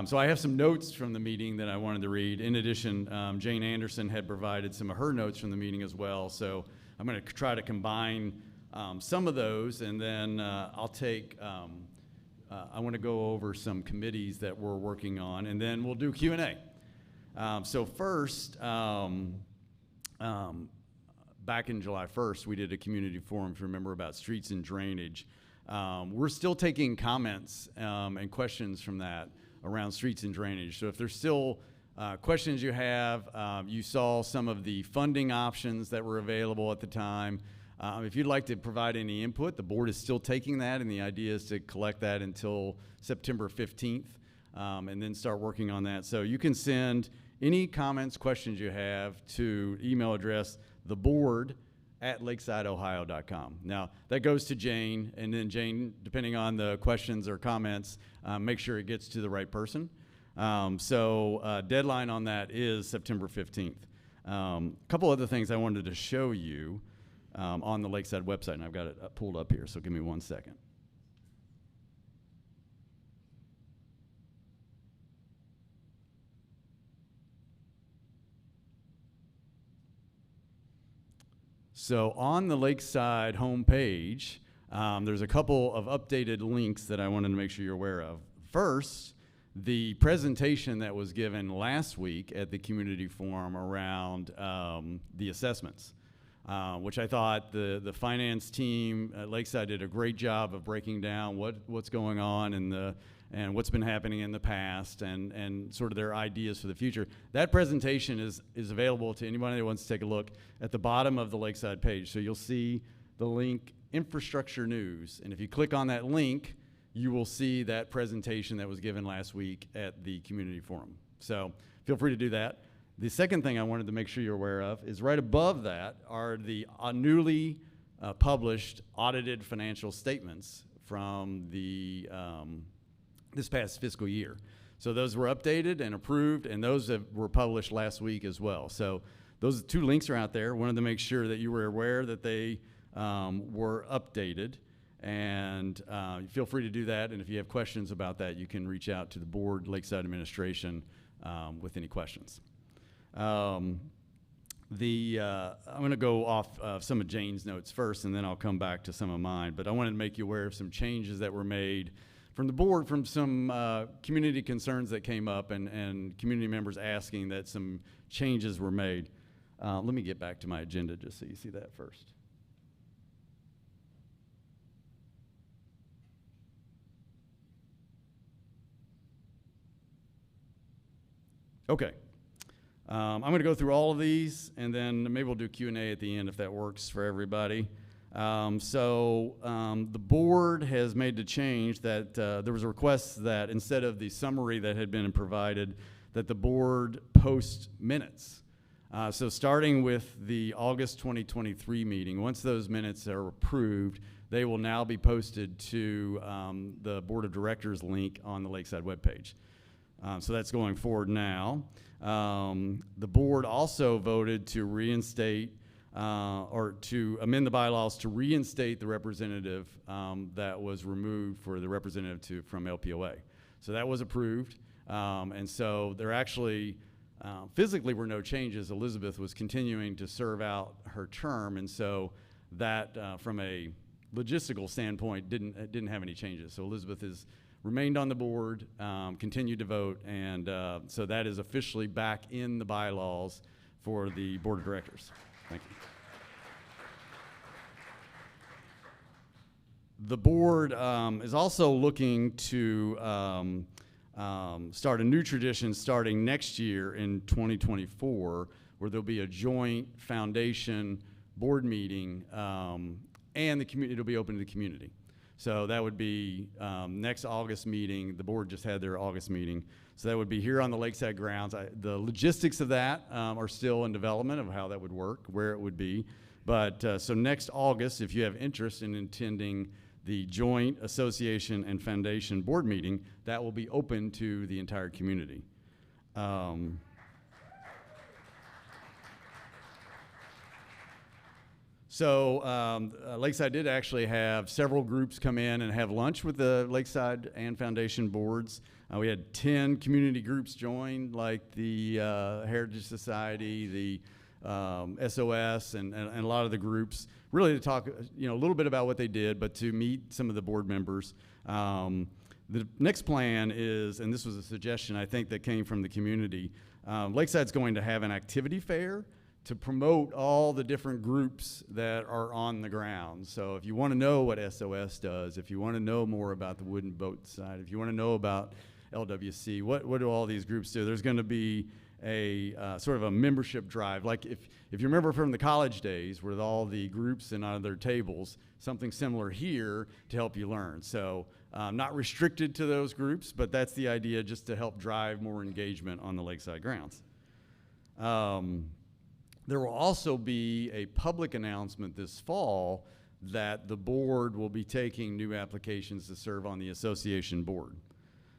So I have some notes from the meeting that I wanted to read. In addition, Jane Anderson had provided some of her notes from the meeting as well. So I'm going to try to combine some of those, and then I'll take, I want to go over some committees that we're working on, and then we'll do Q&A. So first, back in July 1st, we did a community forum, if you remember, about streets and drainage. We're still taking comments and questions from that around streets and drainage. So if there's still questions you have, you saw some of the funding options that were available at the time. If you'd like to provide any input, the board is still taking that, and the idea is to collect that until September 15th and then start working on that. So you can send any comments, questions you have to email address theboard@lakesideohio.com. Now, that goes to Jane, and then Jane, depending on the questions or comments, make sure it gets to the right person. Deadline on that is September 15th. A couple other things I wanted to show you on the Lakeside website, and I've got it pulled up here, so give me 1 second. So on the Lakeside homepage, there's a couple of updated links that I wanted to make sure you're aware of. First, the presentation that was given last week at the community forum around the assessments, which I thought the finance team at Lakeside did a great job of breaking down what's going on and what's been happening in the past and sort of their ideas for the future. That presentation is available to anybody that wants to take a look at the bottom of the Lakeside page. So you'll see the link Infrastructure News. And if you click on that link, you will see that presentation that was given last week at the community forum. So feel free to do that. The second thing I wanted to make sure you're aware of is right above that are the newly published audited financial statements from the this past fiscal year. So those were updated and approved, and those were published last week as well. So those 2 links are out there. Wanted to make sure that you were aware that they were updated, and feel free to do that. And if you have questions about that, you can reach out to the board, Lakeside Administration, with any questions. I'm going to go off some of Jane's notes first, and then I'll come back to some of mine. But I wanted to make you aware of some changes that were made from the board, from some community concerns that came up and community members asking that some changes were made. Let me get back to my agenda just so you see that first. Okay. I'm going to go through all of these, and then maybe we'll do Q&A at the end if that works for everybody. The board has made the change that there was a request that instead of the summary that had been provided, that the board post minutes. So starting with the August 2023 meeting, once those minutes are approved, they will now be posted to the Board of Directors link on the Lakeside webpage. So that's going forward now. The board also voted to reinstate or to amend the bylaws to reinstate the representative that was removed for the representative from LPOA. So that was approved. And so there actually physically were no changes. Elizabeth was continuing to serve out her term, and so that from a logistical standpoint didn't have any changes. So Elizabeth is remained on the board, continued to vote, and so that is officially back in the bylaws for the board of directors. Thank you. The board is also looking to start a new tradition starting next year in 2024, where there'll be a joint foundation board meeting, and the community, it'll be open to the community. So that would be next August meeting. The board just had their August meeting. So that would be here on the Lakeside grounds. The logistics of that are still in development of how that would work, where it would be. But so next August, if you have interest in attending the joint association and foundation board meeting, that will be open to the entire community. Lakeside did actually have several groups come in and have lunch with the Lakeside and Foundation boards. We had 10 community groups join, like the Heritage Society, the SOS, and a lot of the groups, really to talk, a little bit about what they did, but to meet some of the board members. The next plan is, and this was a suggestion I think that came from the community, Lakeside's going to have an activity fair to promote all the different groups that are on the ground. So if you want to know what SOS does, if you want to know more about the Wooden Boat Society, if you want to know about LWC, what do all these groups do? There's going to be a sort of a membership drive. Like if you remember from the college days with all the groups and on their tables, something similar here to help you learn. So not restricted to those groups, but that's the idea, just to help drive more engagement on the Lakeside grounds. There will also be a public announcement this fall that the board will be taking new applications to serve on the association board.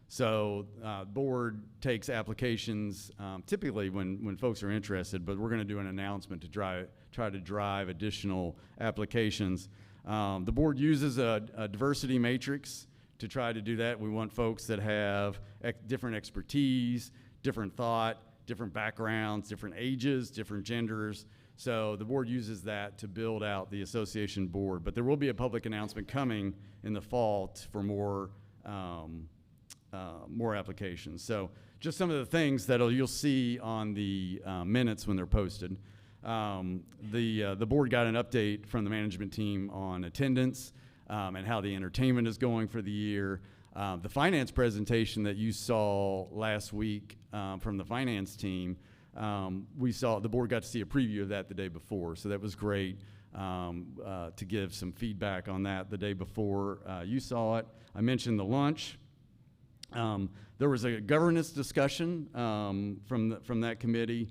So board takes applications typically when folks are interested, but we're going to do an announcement to try to drive additional applications. The board uses a diversity matrix to try to do that. We want folks that have different expertise, different thought, different backgrounds, different ages, different genders. So the board uses that to build out the association board. But there will be a public announcement coming in the fall for more applications. So just some of the things that you'll see on the minutes when they're posted. The board got an update from the management team on attendance and how the entertainment is going for the year. The finance presentation that you saw last week from the finance team, the board got to see a preview of that the day before, so that was great to give some feedback on that the day before you saw it. I mentioned the lunch. There was a governance discussion from that committee.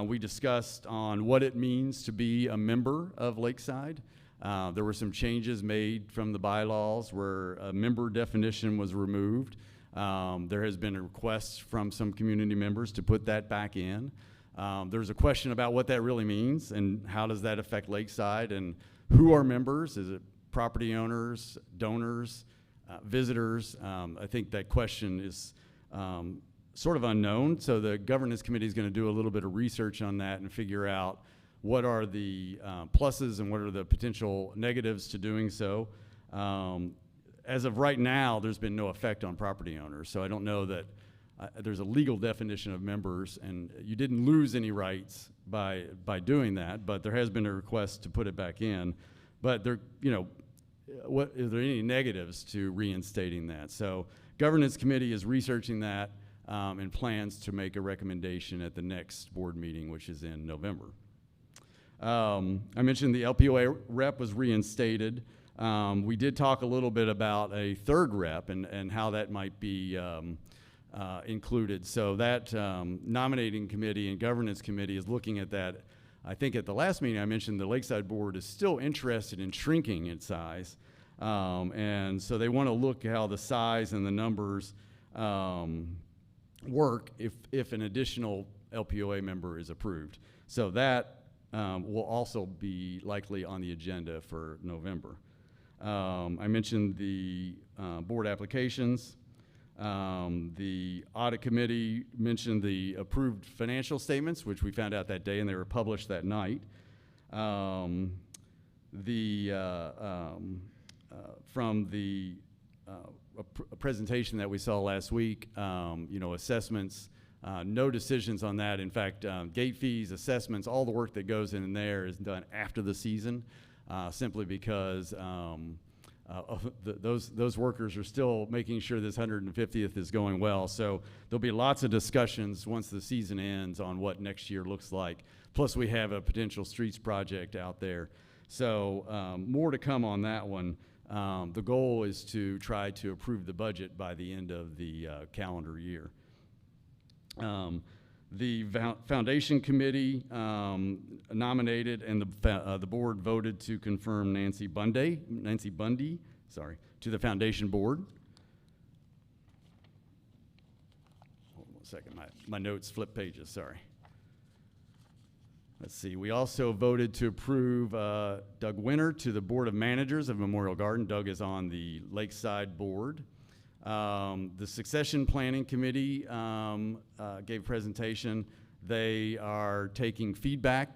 We discussed on what it means to be a member of Lakeside. There were some changes made from the bylaws where a member definition was removed. There has been a request from some community members to put that back in. There's a question about what that really means and how does that affect Lakeside and who are members? Is it property owners, donors, visitors? I think that question is sort of unknown, so the governance committee is going to do a little bit of research on that and figure out what are the pluses and what are the potential negatives to doing so. As of right now, there's been no effect on property owners, so I don't know that there's a legal definition of members, and you didn't lose any rights by doing that, but there has been a request to put it back in. But there, is there any negatives to reinstating that? So governance committee is researching that and plans to make a recommendation at the next board meeting, which is in November. I mentioned the LPOA rep was reinstated. We did talk a little bit about a third rep and how that might be included. So that nominating committee and governance committee is looking at that. I think at the last meeting I mentioned the Lakeside board is still interested in shrinking its size. And so they want to look at how the size and the numbers work if an additional LPOA member is approved. So that will also be likely on the agenda for November. I mentioned the board applications. The audit committee mentioned the approved financial statements, which we found out that day, and they were published that night. From the a presentation that we saw last week, you know, assessments, no decisions on that. In fact, gate fees, assessments, all the work that goes in there is done after the season, simply because those workers are still making sure this 150th is going well. So there'll be lots of discussions once the season ends on what next year looks like. Plus, we have a potential streets project out there. So more to come on that one. The goal is to try to approve the budget by the end of the calendar year. The foundation committee nominated, and the board voted to confirm Nancy Bundy, to the foundation board. Hold on 1 second, my notes flip pages, sorry. Let's see, we also voted to approve Doug Winter to the Board of Managers of Memorial Garden. Doug is on the Lakeside Board. The Succession Planning Committee gave a presentation. They are taking feedback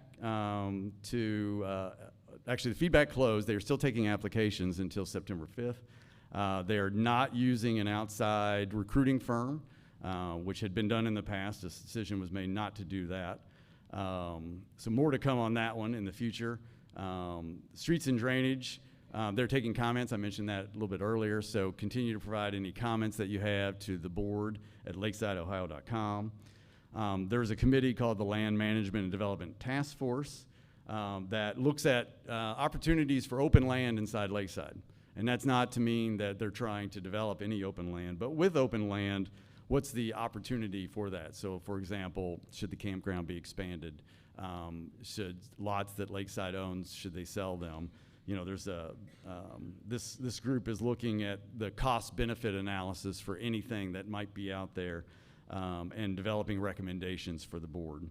actually the feedback closed. They are still taking applications until September 5th. They are not using an outside recruiting firm, which had been done in the past. A decision was made not to do that. So more to come on that one in the future. Streets and drainage, they're taking comments. I mentioned that a little bit earlier. So continue to provide any comments that you have to the board at lakesideohio.com. There's a committee called the Land Management and Development Task Force that looks at opportunities for open land inside Lakeside. And that's not to mean that they're trying to develop any open land, but with open land, what's the opportunity for that? So, for example, should the campground be expanded? Should lots that Lakeside owns, should they sell them? You know, there's this group is looking at the cost-benefit analysis for anything that might be out there and developing recommendations for the board.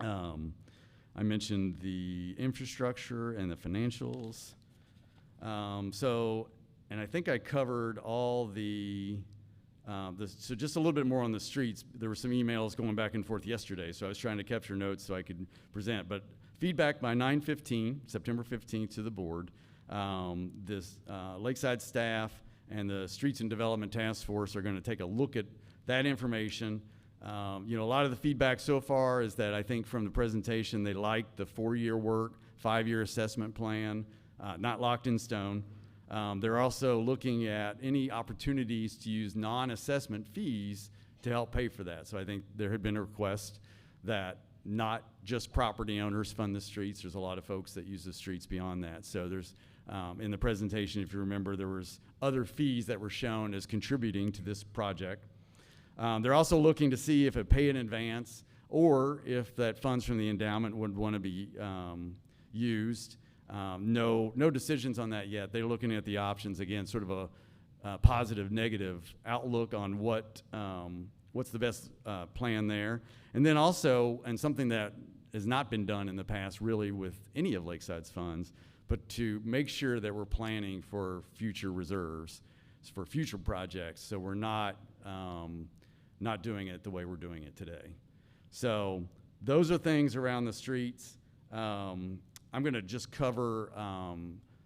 I mentioned the infrastructure and the financials. And I think I covered all so just a little bit more on the streets. There were some emails going back and forth yesterday, so I was trying to capture notes so I could present. But feedback by 9/15, September 15th, to the board. This Lakeside staff and the Streets and Development Task Force are going to take a look at that information. You know, a lot of the feedback so far is that I think from the presentation they liked the 4-year work, 5-year assessment plan, not locked in stone. They're also looking at any opportunities to use non-assessment fees to help pay for that. So I think there had been a request that not just property owners fund the streets. There's a lot of folks that use the streets beyond that. So there's, in the presentation, if you remember, there was other fees that were shown as contributing to this project. They're also looking to see if it pay in advance or if that funds from the endowment would want to be used. No decisions on that yet. They're looking at the options, again, sort of a positive, negative outlook on what's the best plan there. And then also, and something that has not been done in the past really with any of Lakeside's funds, but to make sure that we're planning for future reserves, for future projects, so we're not doing it the way we're doing it today. So those are things around the streets. I'm going to just cover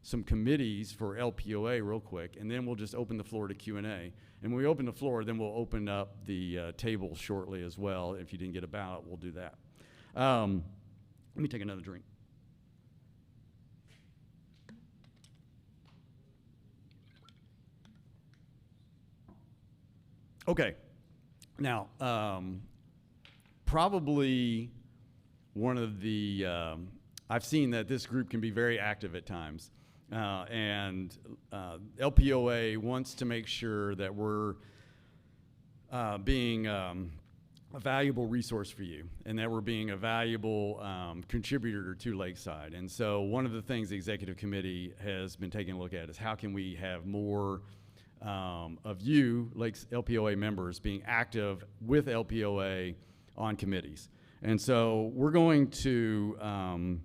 some committees for LPOA real quick, and then we'll just open the floor to Q&A. And when we open the floor, then we'll open up the table shortly as well. If you didn't get a ballot, we'll do that. Let me take another drink. Okay. Now, probably one of the I've seen that this group can be very active at times, and LPOA wants to make sure that we're being a valuable resource for you and that we're being a valuable contributor to Lakeside. And so one of the things the executive committee has been taking a look at is how can we have more of you, LPOA members, being active with LPOA on committees. And so we're going to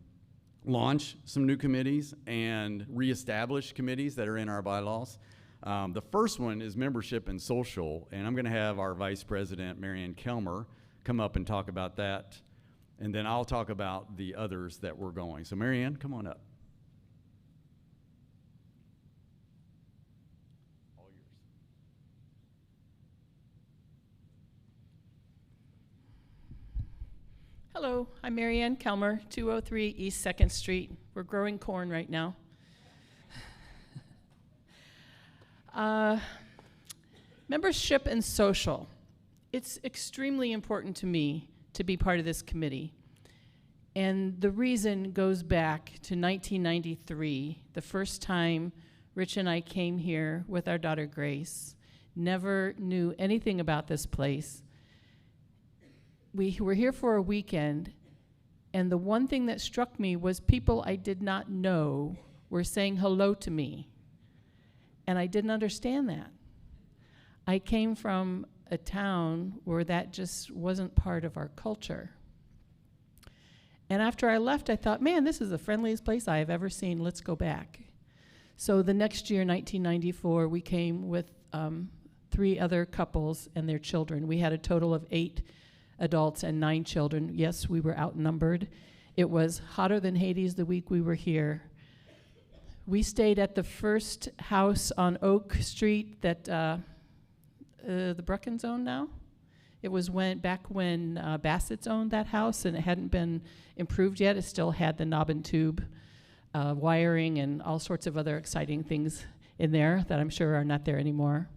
launch some new committees and reestablish committees that are in our bylaws. The first one is membership and social, and I'm going to have our Vice President, Marianne Kelmer, come up and talk about that, and then I'll talk about the others that we're going. So Marianne, come on up. All yours. Hello, I'm Marianne Kelmer, 203 East 2nd Street. We're growing corn right now. Membership and social. It's extremely important to me to be part of this committee. And the reason goes back to 1993, the first time Rich and I came here with our daughter Grace. Never knew anything about this place. We were here for a weekend, and the one thing that struck me was people I did not know were saying hello to me. And I didn't understand that. I came from a town where that just wasn't part of our culture. And after I left, I thought, man, this is the friendliest place I have ever seen. Let's go back. So the next year, 1994, we came with 3 other couples and their children. We had a total of 8 adults and 9 children. Yes, we were outnumbered. It was hotter than Hades the week we were here. We stayed at the first house on Oak Street that the Bruckens own now. It was back when Bassett's owned that house, and it hadn't been improved yet. It still had the knob and tube wiring and all sorts of other exciting things in there that I'm sure are not there anymore.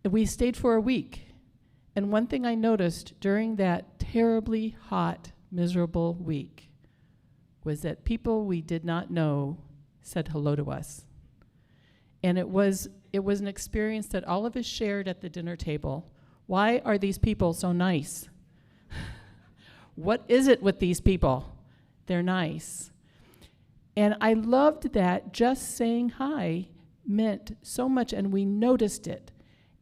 And we stayed for a week. And one thing I noticed during that terribly hot, miserable week was that people we did not know said hello to us. And it was an experience that all of us shared at the dinner table. Why are these people so nice? What is it with these people? They're nice. And I loved that just saying hi meant so much, and we noticed it.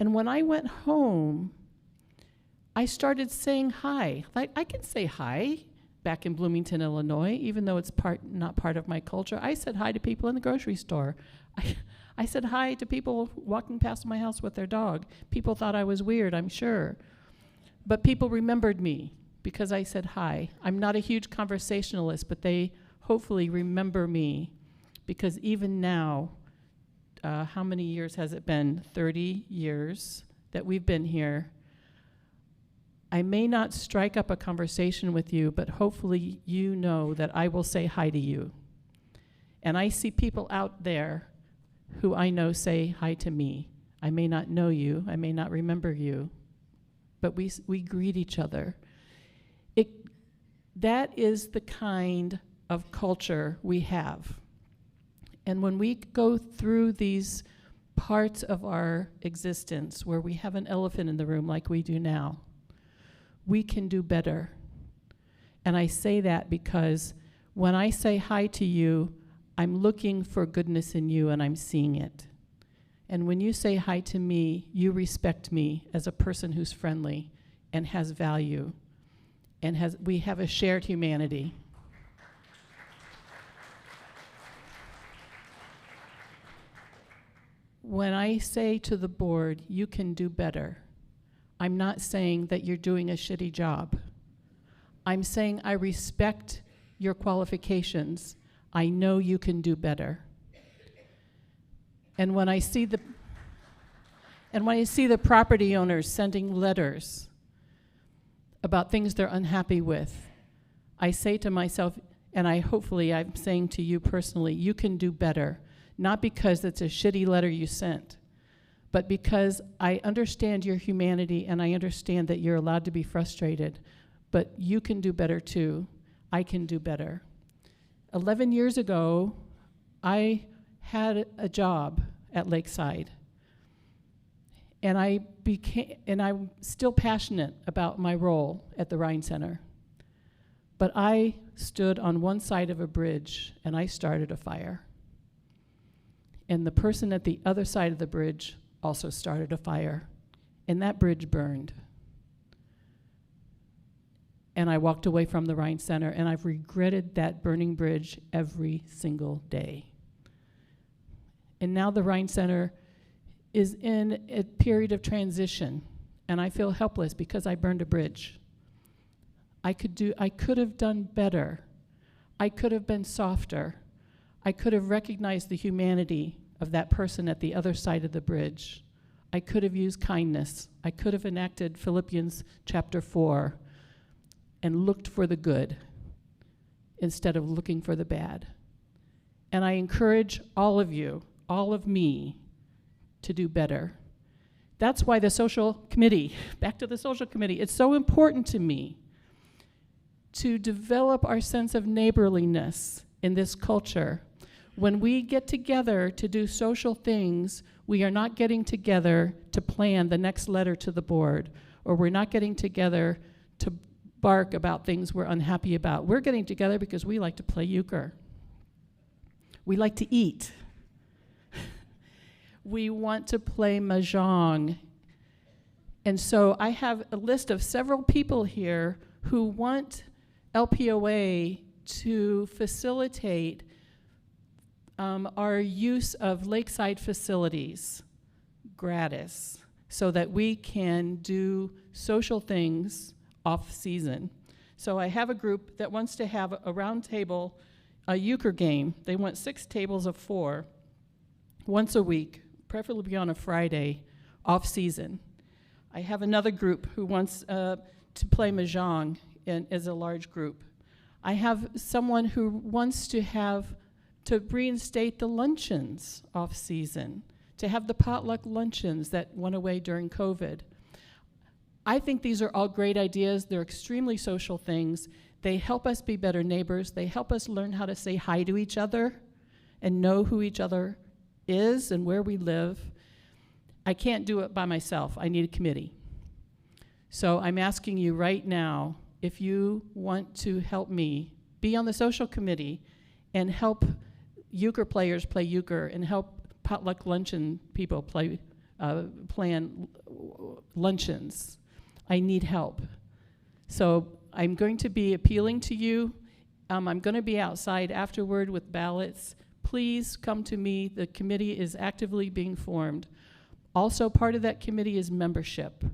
And when I went home, I started saying hi. Like, I can say hi back in Bloomington, Illinois, even though it's not part of my culture. I said hi to people in the grocery store. I said hi to people walking past my house with their dog. People thought I was weird, I'm sure. But people remembered me because I said hi. I'm not a huge conversationalist, but they hopefully remember me because even now, how many years has it been? 30 years that we've been here. I may not strike up a conversation with you, but hopefully you know that I will say hi to you. And I see people out there who I know say hi to me. I may not know you, I may not remember you, but we greet each other. That is the kind of culture we have. And when we go through these parts of our existence where we have an elephant in the room like we do now, we can do better. And I say that because when I say hi to you, I'm looking for goodness in you and I'm seeing it. And when you say hi to me, you respect me as a person who's friendly and has value and we have a shared humanity. When I say to the board, you can do better, I'm not saying that you're doing a shitty job. I'm saying I respect your qualifications. I know you can do better. And when I see the property owners sending letters about things they're unhappy with, I say to myself, and hopefully I'm saying to you personally, you can do better. Not because it's a shitty letter you sent, but because I understand your humanity and I understand that you're allowed to be frustrated, but you can do better too. I can do better. 11 years ago, I had a job at Lakeside, and I'm still passionate about my role at the Rhine Center. But I stood on one side of a bridge and I started a fire. And the person at the other side of the bridge also started a fire, and that bridge burned. And I walked away from the Rhine Center, and I've regretted that burning bridge every single day. And now the Rhine Center is in a period of transition, and I feel helpless because I burned a bridge. I could have done better. I could have been softer. I could have recognized the humanity of that person at the other side of the bridge. I could have used kindness. I could have enacted Philippians chapter 4. and looked for the good instead of looking for the bad. And I encourage all of you, all of me, to do better. That's why the social committee, back to the social committee, it's so important to me to develop our sense of neighborliness in this culture. When we get together to do social things, we are not getting together to plan the next letter to the board, or we're not getting together to bark about things we're unhappy about. We're getting together because we like to play euchre. We like to eat. We want to play mahjong. And so I have a list of several people here who want LPOA to facilitate our use of lakeside facilities gratis so that we can do social things off season. So I have a group that wants to have a round table, a euchre game. They want 6 tables of 4 once a week, preferably on a Friday, off season. I have another group who wants to play mahjong as a large group. I have someone who wants to reinstate the luncheons off season, to have the potluck luncheons that went away during COVID. I think these are all great ideas. They're extremely social things. They help us be better neighbors. They help us learn how to say hi to each other and know who each other is and where we live. I can't do it by myself. I need a committee. So I'm asking you right now, if you want to help me be on the social committee and help euchre players play euchre and help potluck luncheon people plan luncheons, I need help. So I'm going to be appealing to you. I'm going to be outside afterward with ballots. Please come to me. The committee is actively being formed. Also, part of that committee is membership.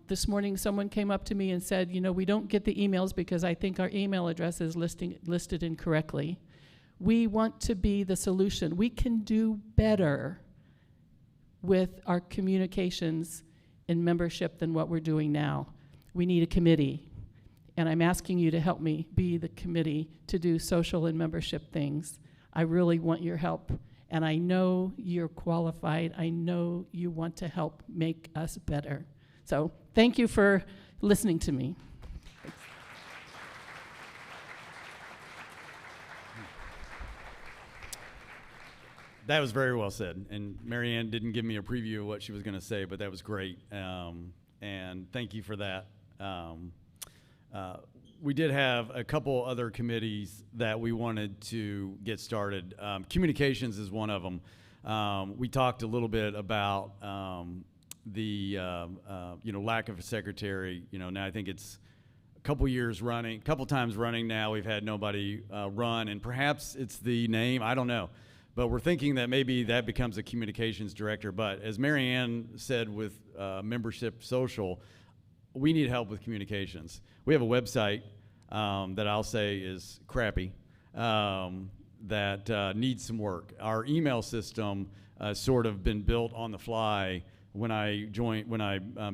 This morning, someone came up to me and said, you know, we don't get the emails because I think our email address is listed incorrectly. We want to be the solution. We can do better with our communications and membership than what we're doing now. We need a committee. And I'm asking you to help me be the committee to do social and membership things. I really want your help. And I know you're qualified. I know you want to help make us better. So thank you for listening to me. That was very well said. And Marianne didn't give me a preview of what she was going to say, but that was great. And thank you for that. We did have a couple other committees that we wanted to get started. Communications is one of them. We talked a little bit about the lack of a secretary. Now I think it's a couple times running now. We've had nobody run, and perhaps it's the name. I don't know. But we're thinking that maybe that becomes a communications director. But as Marianne said with membership social, we need help with communications. We have a website that I'll say is crappy, that needs some work. Our email system sort of been built on the fly when I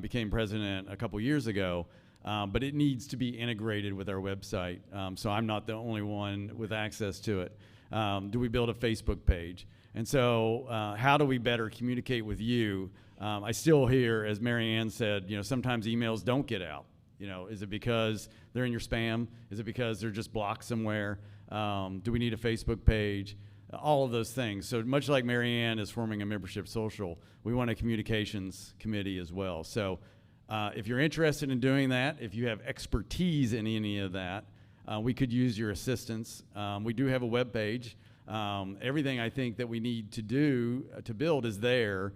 became president a couple years ago, but it needs to be integrated with our website. So I'm not the only one with access to it. Do we build a Facebook page? And so how do we better communicate with you? I still hear, as Marianne said, sometimes emails don't get out. Is it because they're in your spam? Is it because they're just blocked somewhere? Do we need a Facebook page? All of those things. So much like Marianne is forming a membership social, we want a communications committee as well. So if you're interested in doing that, if you have expertise in any of that, we could use your assistance. We do have a web page. Everything I think that we need to do to build is there,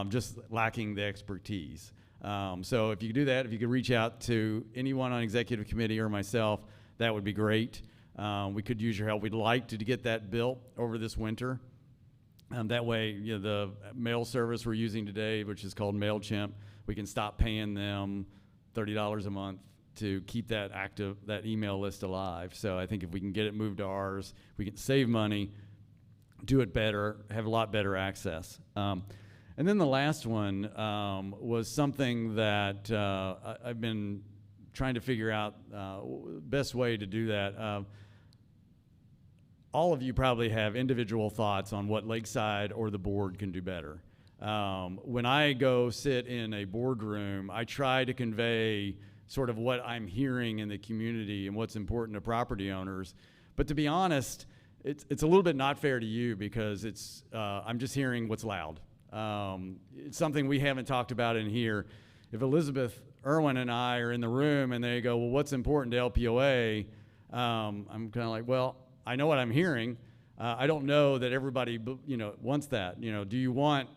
just lacking the expertise. So if you could do that, if you could reach out to anyone on executive committee or myself, that would be great. We could use your help. We'd like to get that built over this winter. That way, the mail service we're using today, which is called MailChimp, we can stop paying them $30 a month to keep that email list alive. So I think if we can get it moved to ours, we can save money, do it better, have a lot better access. And then the last one was something that I've been trying to figure out best way to do that. All of you probably have individual thoughts on what Lakeside or the board can do better. When I go sit in a boardroom, I try to convey sort of what I'm hearing in the community and what's important to property owners. But to be honest, it's a little bit not fair to you because I'm just hearing what's loud. It's something we haven't talked about in here. If Elizabeth Irwin and I are in the room and they go, well, what's important to LPOA? I'm kind of like, well, I know what I'm hearing. I don't know that everybody, wants that. Do you want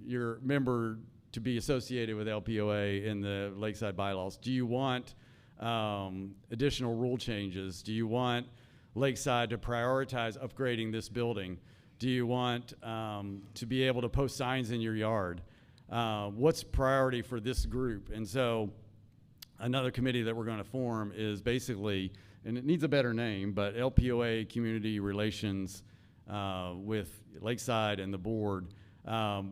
your member to be associated with LPOA in the Lakeside bylaws? Do you want additional rule changes? Do you want Lakeside to prioritize upgrading this building? Do you want to be able to post signs in your yard? What's priority for this group? And so another committee that we're going to form is basically, and it needs a better name, but LPOA Community Relations with Lakeside and the board,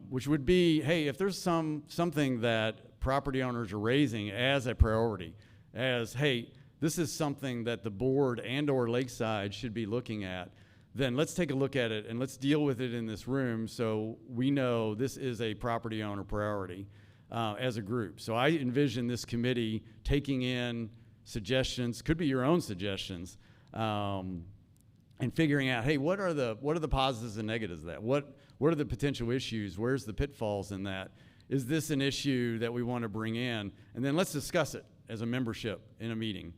which would be, hey, if there's something that property owners are raising as a priority, as, hey, this is something that the board and or Lakeside should be looking at, then let's take a look at it and let's deal with it in this room so we know this is a property owner priority as a group. So I envision this committee taking in suggestions, could be your own suggestions, and figuring out, hey, what are the positives and negatives of that? What are the potential issues? Where's the pitfalls in that? Is this an issue that we want to bring in? And then let's discuss it as a membership in a meeting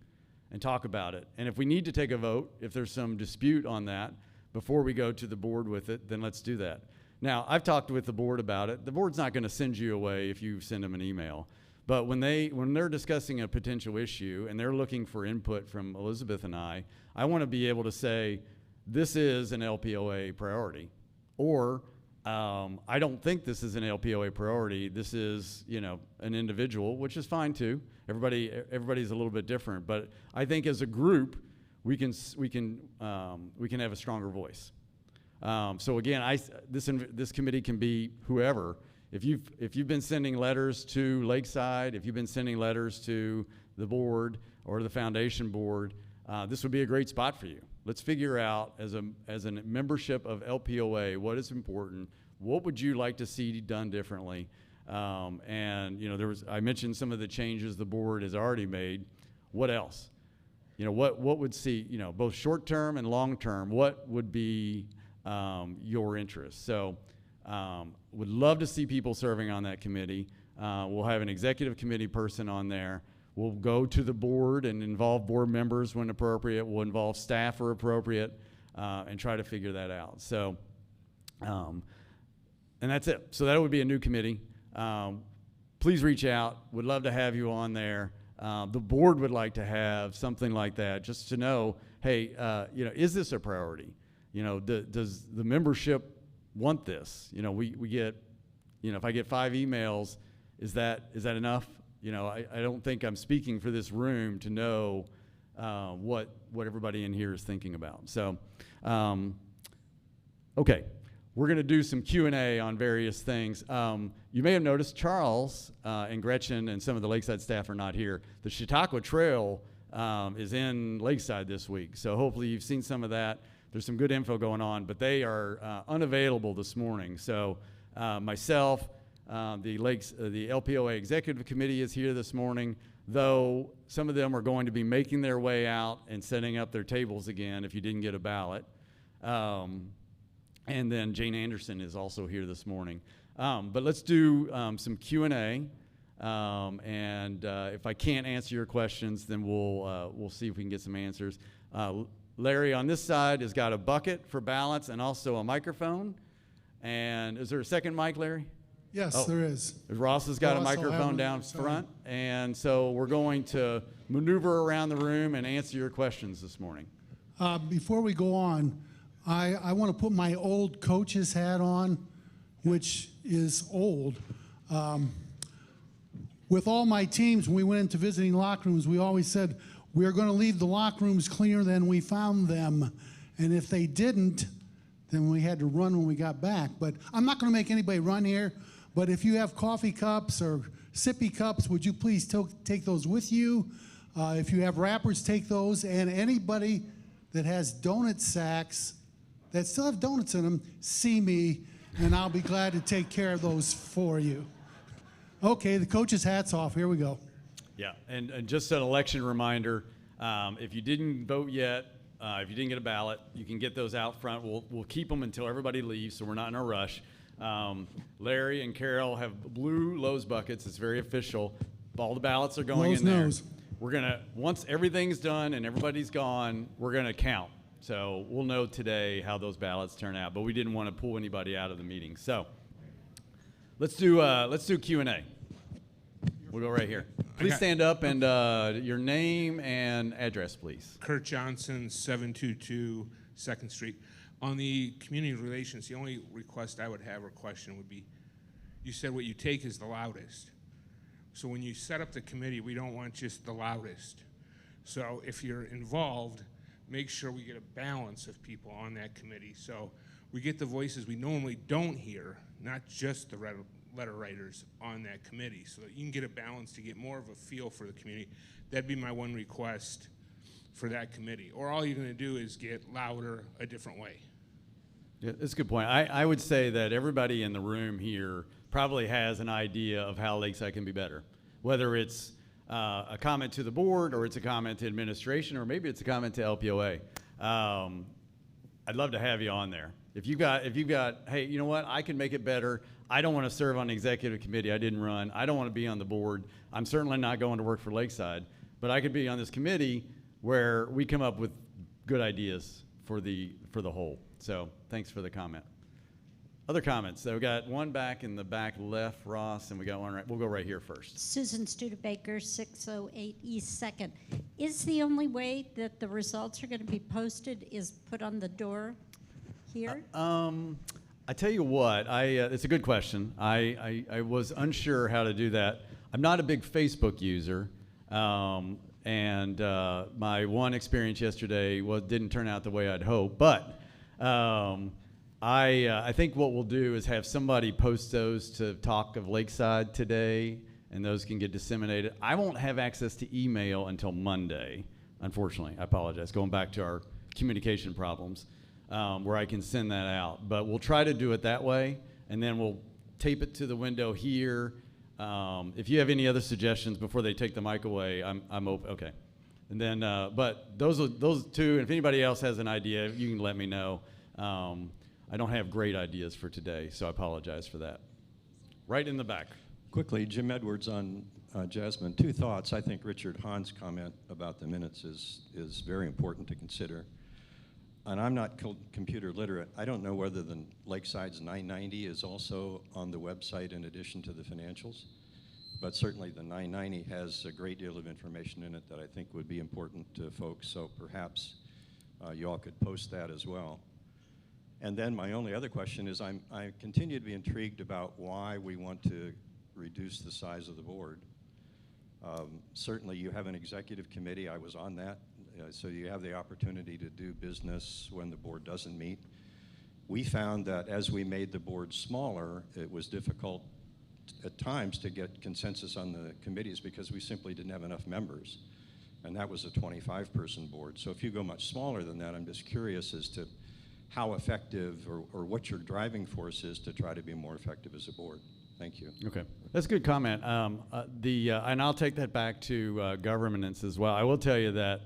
and talk about it. And if we need to take a vote, if there's some dispute on that before we go to the board with it, then let's do that. Now, I've talked with the board about it. The board's not going to send you away if you send them an email. But when they're discussing a potential issue and they're looking for input from Elizabeth and I want to be able to say, this is an LPOA priority. Or, I don't think this is an LPOA priority. This is, an individual, which is fine too. Everybody's a little bit different, but I think as a group, we can have a stronger voice. So again, this committee can be whoever. If you've been sending letters to Lakeside, if you've been sending letters to the board or the foundation board, this would be a great spot for you. Let's figure out as a membership of LPOA what is important. What would you like to see done differently? And I mentioned some of the changes the board has already made. What else? What would see, both short term and long term, what would be your interest? So would love to see people serving on that committee. We'll have an executive committee person on there. We'll go to the board and involve board members when appropriate. We'll involve staff where appropriate and try to figure that out. So, and that's it. So that would be a new committee. Please reach out. Would love to have you on there. The board would like to have something like that just to know, hey, is this a priority? Does the membership want this? We get, if I get 5 emails, is that enough? I don't think I'm speaking for this room to know what everybody in here is thinking about. So, okay, we're going to do some Q&A on various things. You may have noticed Charles and Gretchen and some of the Lakeside staff are not here. The Chautauqua Trail is in Lakeside this week, so hopefully you've seen some of that. There's some good info going on, but they are unavailable this morning. So myself, the LPOA Executive Committee is here this morning, though some of them are going to be making their way out and setting up their tables again if you didn't get a ballot. And then Jane Anderson is also here this morning. But let's do some Q&A, and if I can't answer your questions, then we'll see if we can get some answers. Larry on this side has got a bucket for ballots and also a microphone. And is there a second mic, Larry? Yes, there is. Ross has got a Ross will have microphone one down on the side. front, and so we're going to maneuver around the room and answer your questions this morning. Before we go on, I want to put my old coach's hat on, which is old. With all my teams, when we went into visiting locker rooms, we always said, we're going to leave the locker rooms cleaner than we found them. And if they didn't, then we had to run when we got back. But I'm not going to make anybody run here. But if you have coffee cups or sippy cups, would you please take those with you? If you have wrappers, take those. And anybody that has donut sacks that still have donuts in them, see me, and I'll be glad to take care of those for you. Okay, the coach's hat's off. Here we go. Yeah, and just an election reminder, if you didn't vote yet, if you didn't get a ballot, you can get those out front. We'll keep them until everybody leaves, so we're not in a rush. Larry and Carol have blue Lowe's buckets. It's very official. All the ballots are going Lowe's in there. knows. We're gonna, once everything's done and everybody's gone, we're gonna count. So we'll know today how those ballots turn out. But we didn't want to pull anybody out of the meeting. So let's do Q&A. We'll go right here. Please stand up and your name and address, please. Kurt Johnson, 722 2nd Street. On the community relations, the only request I would have or question would be, you said what you take is the loudest. So when you set up the committee, we don't want just the loudest. So if you're involved, make sure we get a balance of people on that committee. So we get the voices we normally don't hear, not just the letter writers on that committee, so that you can get a balance to get more of a feel for the community. That'd be my one request for that committee. Or all you're gonna do is get louder a different way. Yeah, that's a good point. I would say that everybody in the room here probably has an idea of how Lakeside can be better, whether it's a comment to the board, or it's a comment to administration, or maybe it's a comment to LPOA. I'd love to have you on there. If you've got, hey, you know what, I can make it better. I don't want to serve on the executive committee. I didn't run. I don't want to be on the board. I'm certainly not going to work for Lakeside, but I could be on this committee where we come up with good ideas for the whole. So thanks for the comment. Other comments? So we got one back in the back left, Ross, and we got one right. We'll go right here first. Susan Studebaker, 608 East 2nd. Is the only way that the results are going to be posted is put on the door here? I tell you what, it's a good question. I was unsure how to do that. I'm not a big Facebook user, and my one experience yesterday didn't turn out the way I'd hoped. But I think what we'll do is have somebody post those to Talk of Lakeside today, and those can get disseminated. I won't have access to email until Monday, unfortunately. I apologize. Going back to our communication problems, where I can send that out. But we'll try to do it that way, and then we'll tape it to the window here. If you have any other suggestions before they take the mic away, I'm open. Okay. And then, but those two, and if anybody else has an idea, you can let me know. I don't have great ideas for today, so I apologize for that. Right in the back. Quickly, Jim Edwards on Jasmine. Two thoughts. I think Richard Hahn's comment about the minutes is very important to consider. And I'm not computer literate. I don't know whether the Lakeside's 990 is also on the website in addition to the financials, but certainly the 990 has a great deal of information in it that I think would be important to folks, so perhaps you all could post that as well. And then my only other question is I continue to be intrigued about why we want to reduce the size of the board. Certainly you have an executive committee. I was on that. So you have the opportunity to do business when the board doesn't meet. We found that as we made the board smaller, it was difficult at times to get consensus on the committees because we simply didn't have enough members. And that was a 25-person board. So if you go much smaller than that, I'm just curious as to how effective or what your driving force is to try to be more effective as a board. Thank you. Okay, that's a good comment. And I'll take that back to governance as well. I will tell you that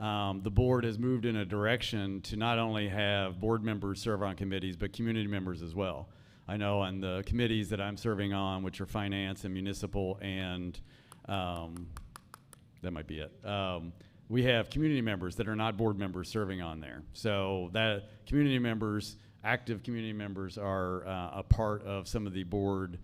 the board has moved in a direction to not only have board members serve on committees, but community members as well. I know on the committees that I'm serving on, which are finance and municipal, and that might be it. We have community members that are not board members serving on there. So that community members, active community members, are a part of some of the board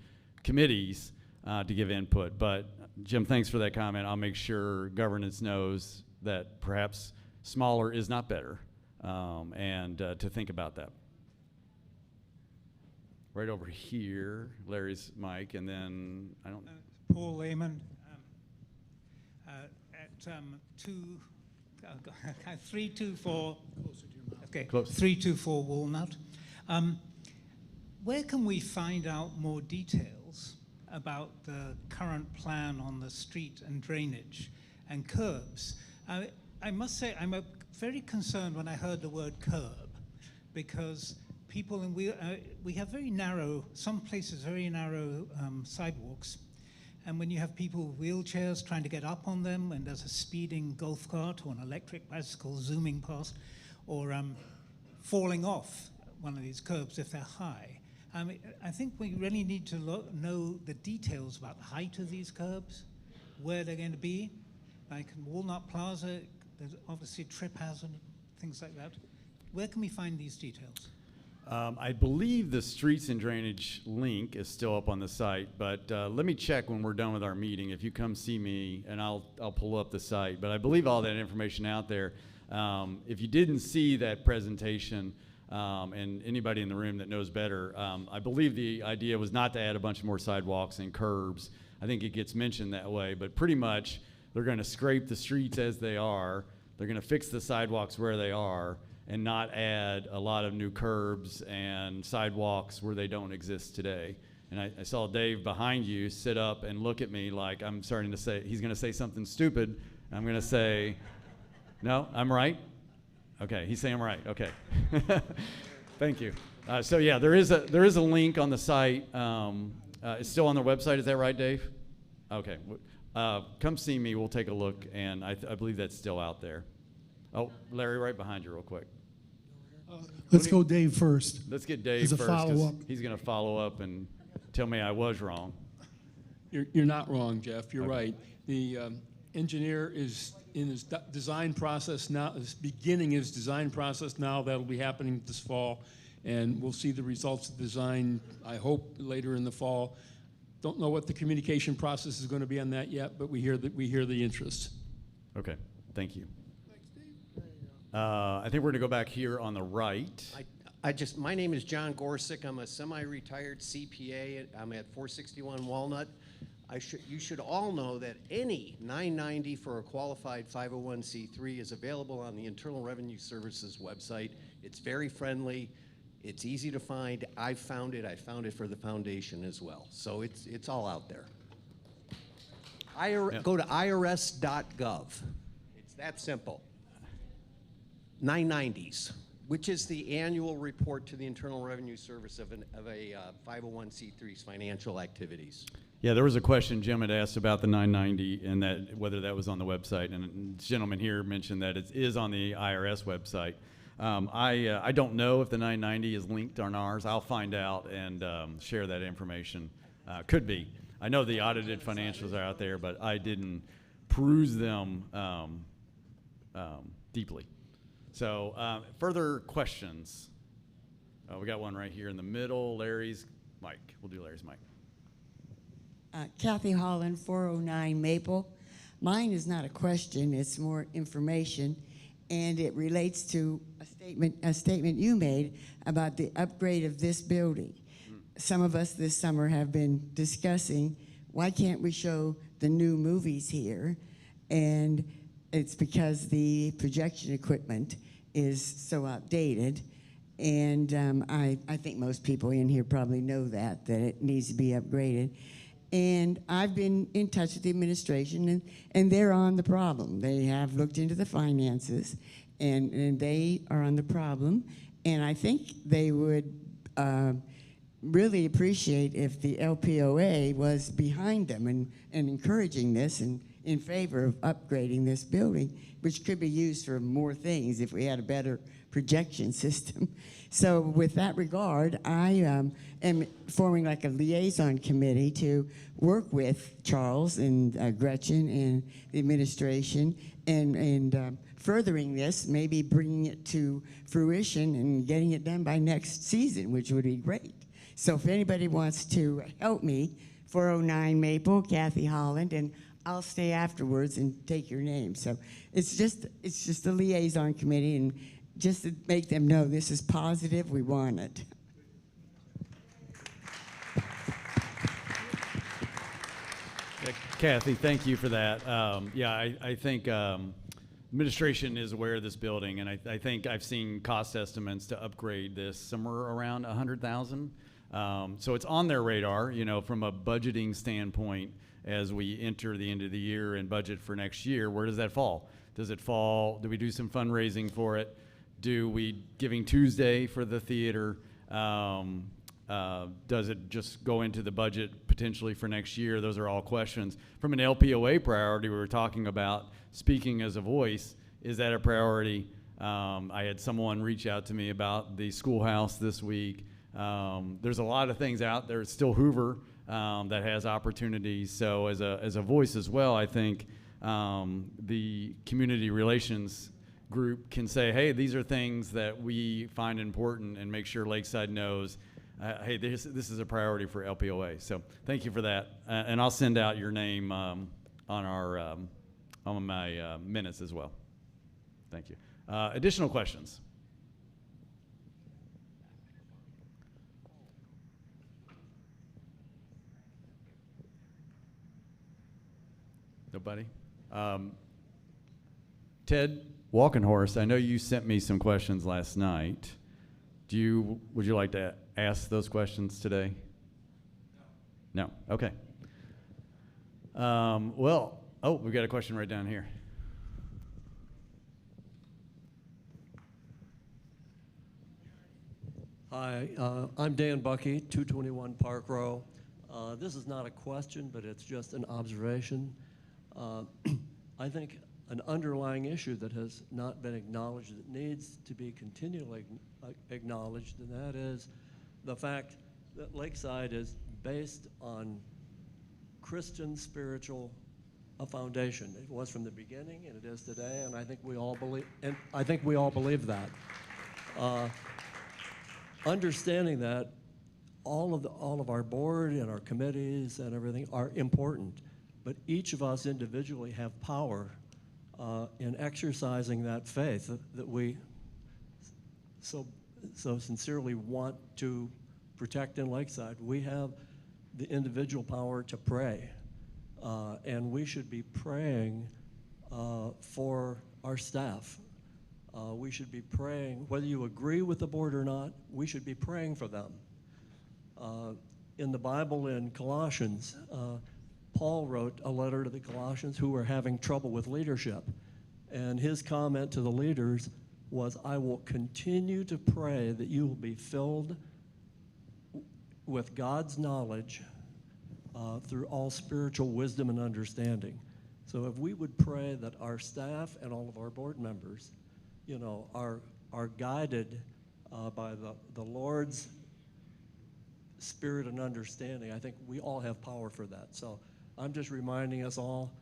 committees to give input. But Jim, thanks for that comment. I'll make sure governance knows that perhaps smaller is not better, and to think about that. Right over here, Larry's mic, and then I don't. Paul Lehman at 324. Okay, Close. 324 Walnut. Where can we find out more details about the current plan on the street and drainage and curbs. I must say I'm very concerned when I heard the word curb, because people we have very narrow, some places very narrow sidewalks, and when you have people with wheelchairs trying to get up on them, and there's a speeding golf cart or an electric bicycle zooming past, or falling off one of these curbs if they're high. I think we really need to know the details about the height of these curbs, where they're going to be. Like in Walnut Plaza, there's obviously a trip hazard, things like that. Where can we find these details? I believe the streets and drainage link is still up on the site, but let me check when we're done with our meeting. If you come see me, and I'll pull up the site. But I believe all that information out there. If you didn't see that presentation, and anybody in the room that knows better, I believe the idea was not to add a bunch more sidewalks and curbs. I think it gets mentioned that way, but pretty much they're going to scrape the streets as they are. They're going to fix the sidewalks where they are and not add a lot of new curbs and sidewalks where they don't exist today. And I saw Dave behind you sit up and look at me like I'm starting to say, he's going to say something stupid. I'm going to say, no, I'm right. Okay, he's saying I'm right. Okay, thank you. So yeah, there is a link on the site. It's still on their website. Is that right, Dave? Okay. Come see me. We'll take a look, and I believe that's still out there. Oh, Larry, right behind you, real quick. Let's go Dave first. Let's get Dave As a first, 'cause follow-up. he's going to follow up and tell me I was wrong. You're not wrong, Jeff. You're right. The engineer is in his design process now, is beginning his design process now. That'll be happening this fall, and we'll see the results of the design, I hope, later in the fall. Don't know what the communication process is going to be on that yet, but we hear the interest. Okay, thank you. I think we're going to go back here on the right. My name is John Gorsick. I'm a semi-retired CPA. I'm at 461 Walnut. You should all know that any 990 for a qualified 501c3 is available on the Internal Revenue Services website. It's very friendly. It's easy to find. I found it for the foundation as well. So it's all out there. Go to irs.gov. It's that simple. 990s, which is the annual report to the Internal Revenue Service of a 501c3's financial activities. Yeah, there was a question Jim had asked about the 990 and that whether that was on the website, and the gentleman here mentioned that it is on the IRS website. I don't know if the 990 is linked on ours. I'll find out and share that information. Could be. I know the audited financials are out there, but I didn't peruse them deeply. So further questions? We got one right here in the middle. Larry's mic. We'll do Larry's mic. Kathy Holland, 409 Maple. Mine is not a question, it's more information, and it relates to a statement you made about the upgrade of this building. Some of us this summer have been discussing, why can't we show the new movies here? And it's because the projection equipment is so outdated. And I think most people in here probably know that it needs to be upgraded. And I've been in touch with the administration, and they're on the problem. They have looked into the finances, and they are on the problem. And I think they would really appreciate if the LPOA was behind them and encouraging this and in favor of upgrading this building, which could be used for more things if we had a better projection system. So with that regard, I am forming like a liaison committee to work with Charles and Gretchen and the administration and furthering this, maybe bringing it to fruition and getting it done by next season, which would be great. So if anybody wants to help me, 409 Maple, Kathy Holland, and I'll stay afterwards and take your name. So it's just a liaison committee, and just to make them know this is positive, we want it. Kathy, thank you for that. I think administration is aware of this building, and I think I've seen cost estimates to upgrade this somewhere around $100,000. So it's on their radar, from a budgeting standpoint as we enter the end of the year and budget for next year. Where does that fall? Do we do some fundraising for it? Do we Giving Tuesday for the theater? Does it just go into the budget potentially for next year? Those are all questions. From an LPOA priority, we were talking about speaking as a voice. Is that a priority? I had someone reach out to me about the schoolhouse this week. There's a lot of things out there. It's still Hoover that has opportunities. So as a voice as well, I think the community relations group can say, hey, these are things that we find important, and make sure Lakeside knows, hey, this is a priority for LPOA. So thank you for that. And I'll send out your name on my minutes as well. Thank you. Additional questions? Nobody? Ted Walkenhorst, I know you sent me some questions last night. Would you like to ask those questions today? No. Okay. We've got a question right down here. Hi, I'm Dan Bucky, 221 Park Row. This is not a question, but it's just an observation. I think an underlying issue that has not been acknowledged that needs to be continually acknowledged, and that is the fact that Lakeside is based on Christian spiritual foundation. It was from the beginning, and it is today, and I think we all believe that. Understanding that all of our board and our committees and everything are important, but each of us individually have power in exercising that faith that we so sincerely want to protect in Lakeside. We have the individual power to pray, and we should be praying for our staff. We should be praying, whether you agree with the board or not, we should be praying for them. In the Bible, in Colossians, Paul wrote a letter to the Colossians who were having trouble with leadership. And his comment to the leaders was, I will continue to pray that you will be filled with God's knowledge through all spiritual wisdom and understanding. So if we would pray that our staff and all of our board members, are guided by the Lord's spirit and understanding, I think we all have power for that. So I'm just reminding us all,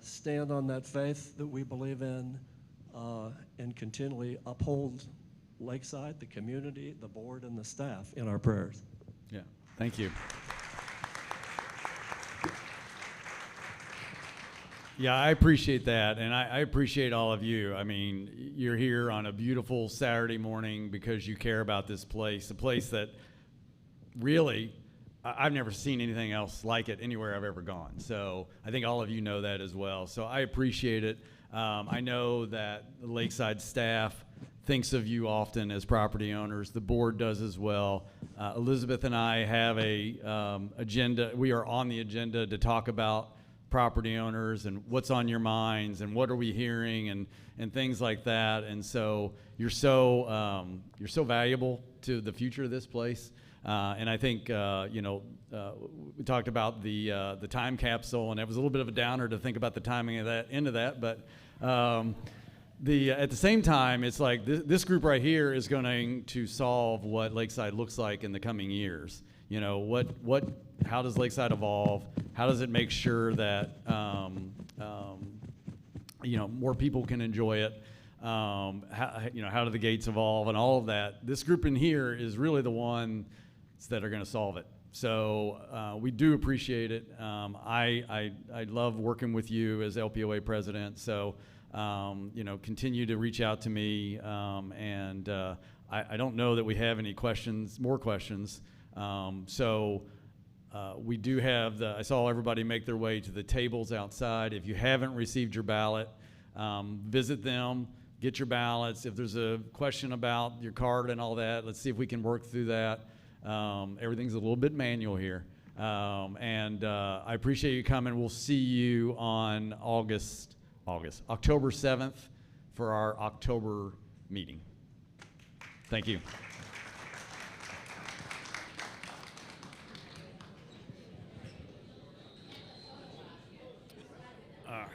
stand on that faith that we believe in, and continually uphold Lakeside, the community, the board, and the staff in our prayers. Yeah, thank you. Yeah, I appreciate that, and I appreciate all of you. I mean, you're here on a beautiful Saturday morning because you care about this place, a place that really, I've never seen anything else like it anywhere I've ever gone. So I think all of you know that as well. So I appreciate it. I know that the Lakeside staff thinks of you often as property owners. The board does as well. Elizabeth and I have a agenda. We are on the agenda to talk about property owners and what's on your minds and what are we hearing and things like that. And so you're so valuable to the future of this place. And I think we talked about the time capsule, and it was a little bit of a downer to think about the timing of that end of that. But at the same time, it's like this group right here is going to solve what Lakeside looks like in the coming years. How does Lakeside evolve? How does it make sure that more people can enjoy it? How do the gates evolve and all of that? This group in here is really the ones that are going to solve it. So we do appreciate it. I love working with you as LPOA president. So continue to reach out to me. And I don't know that we have any more questions. We do have I saw everybody make their way to the tables outside. If you haven't received your ballot, visit them, get your ballots. If there's a question about your card and all that, let's see if we can work through that. Everything's a little bit manual here. I appreciate you coming. We'll see you on October 7th for our October meeting. Thank you. All right.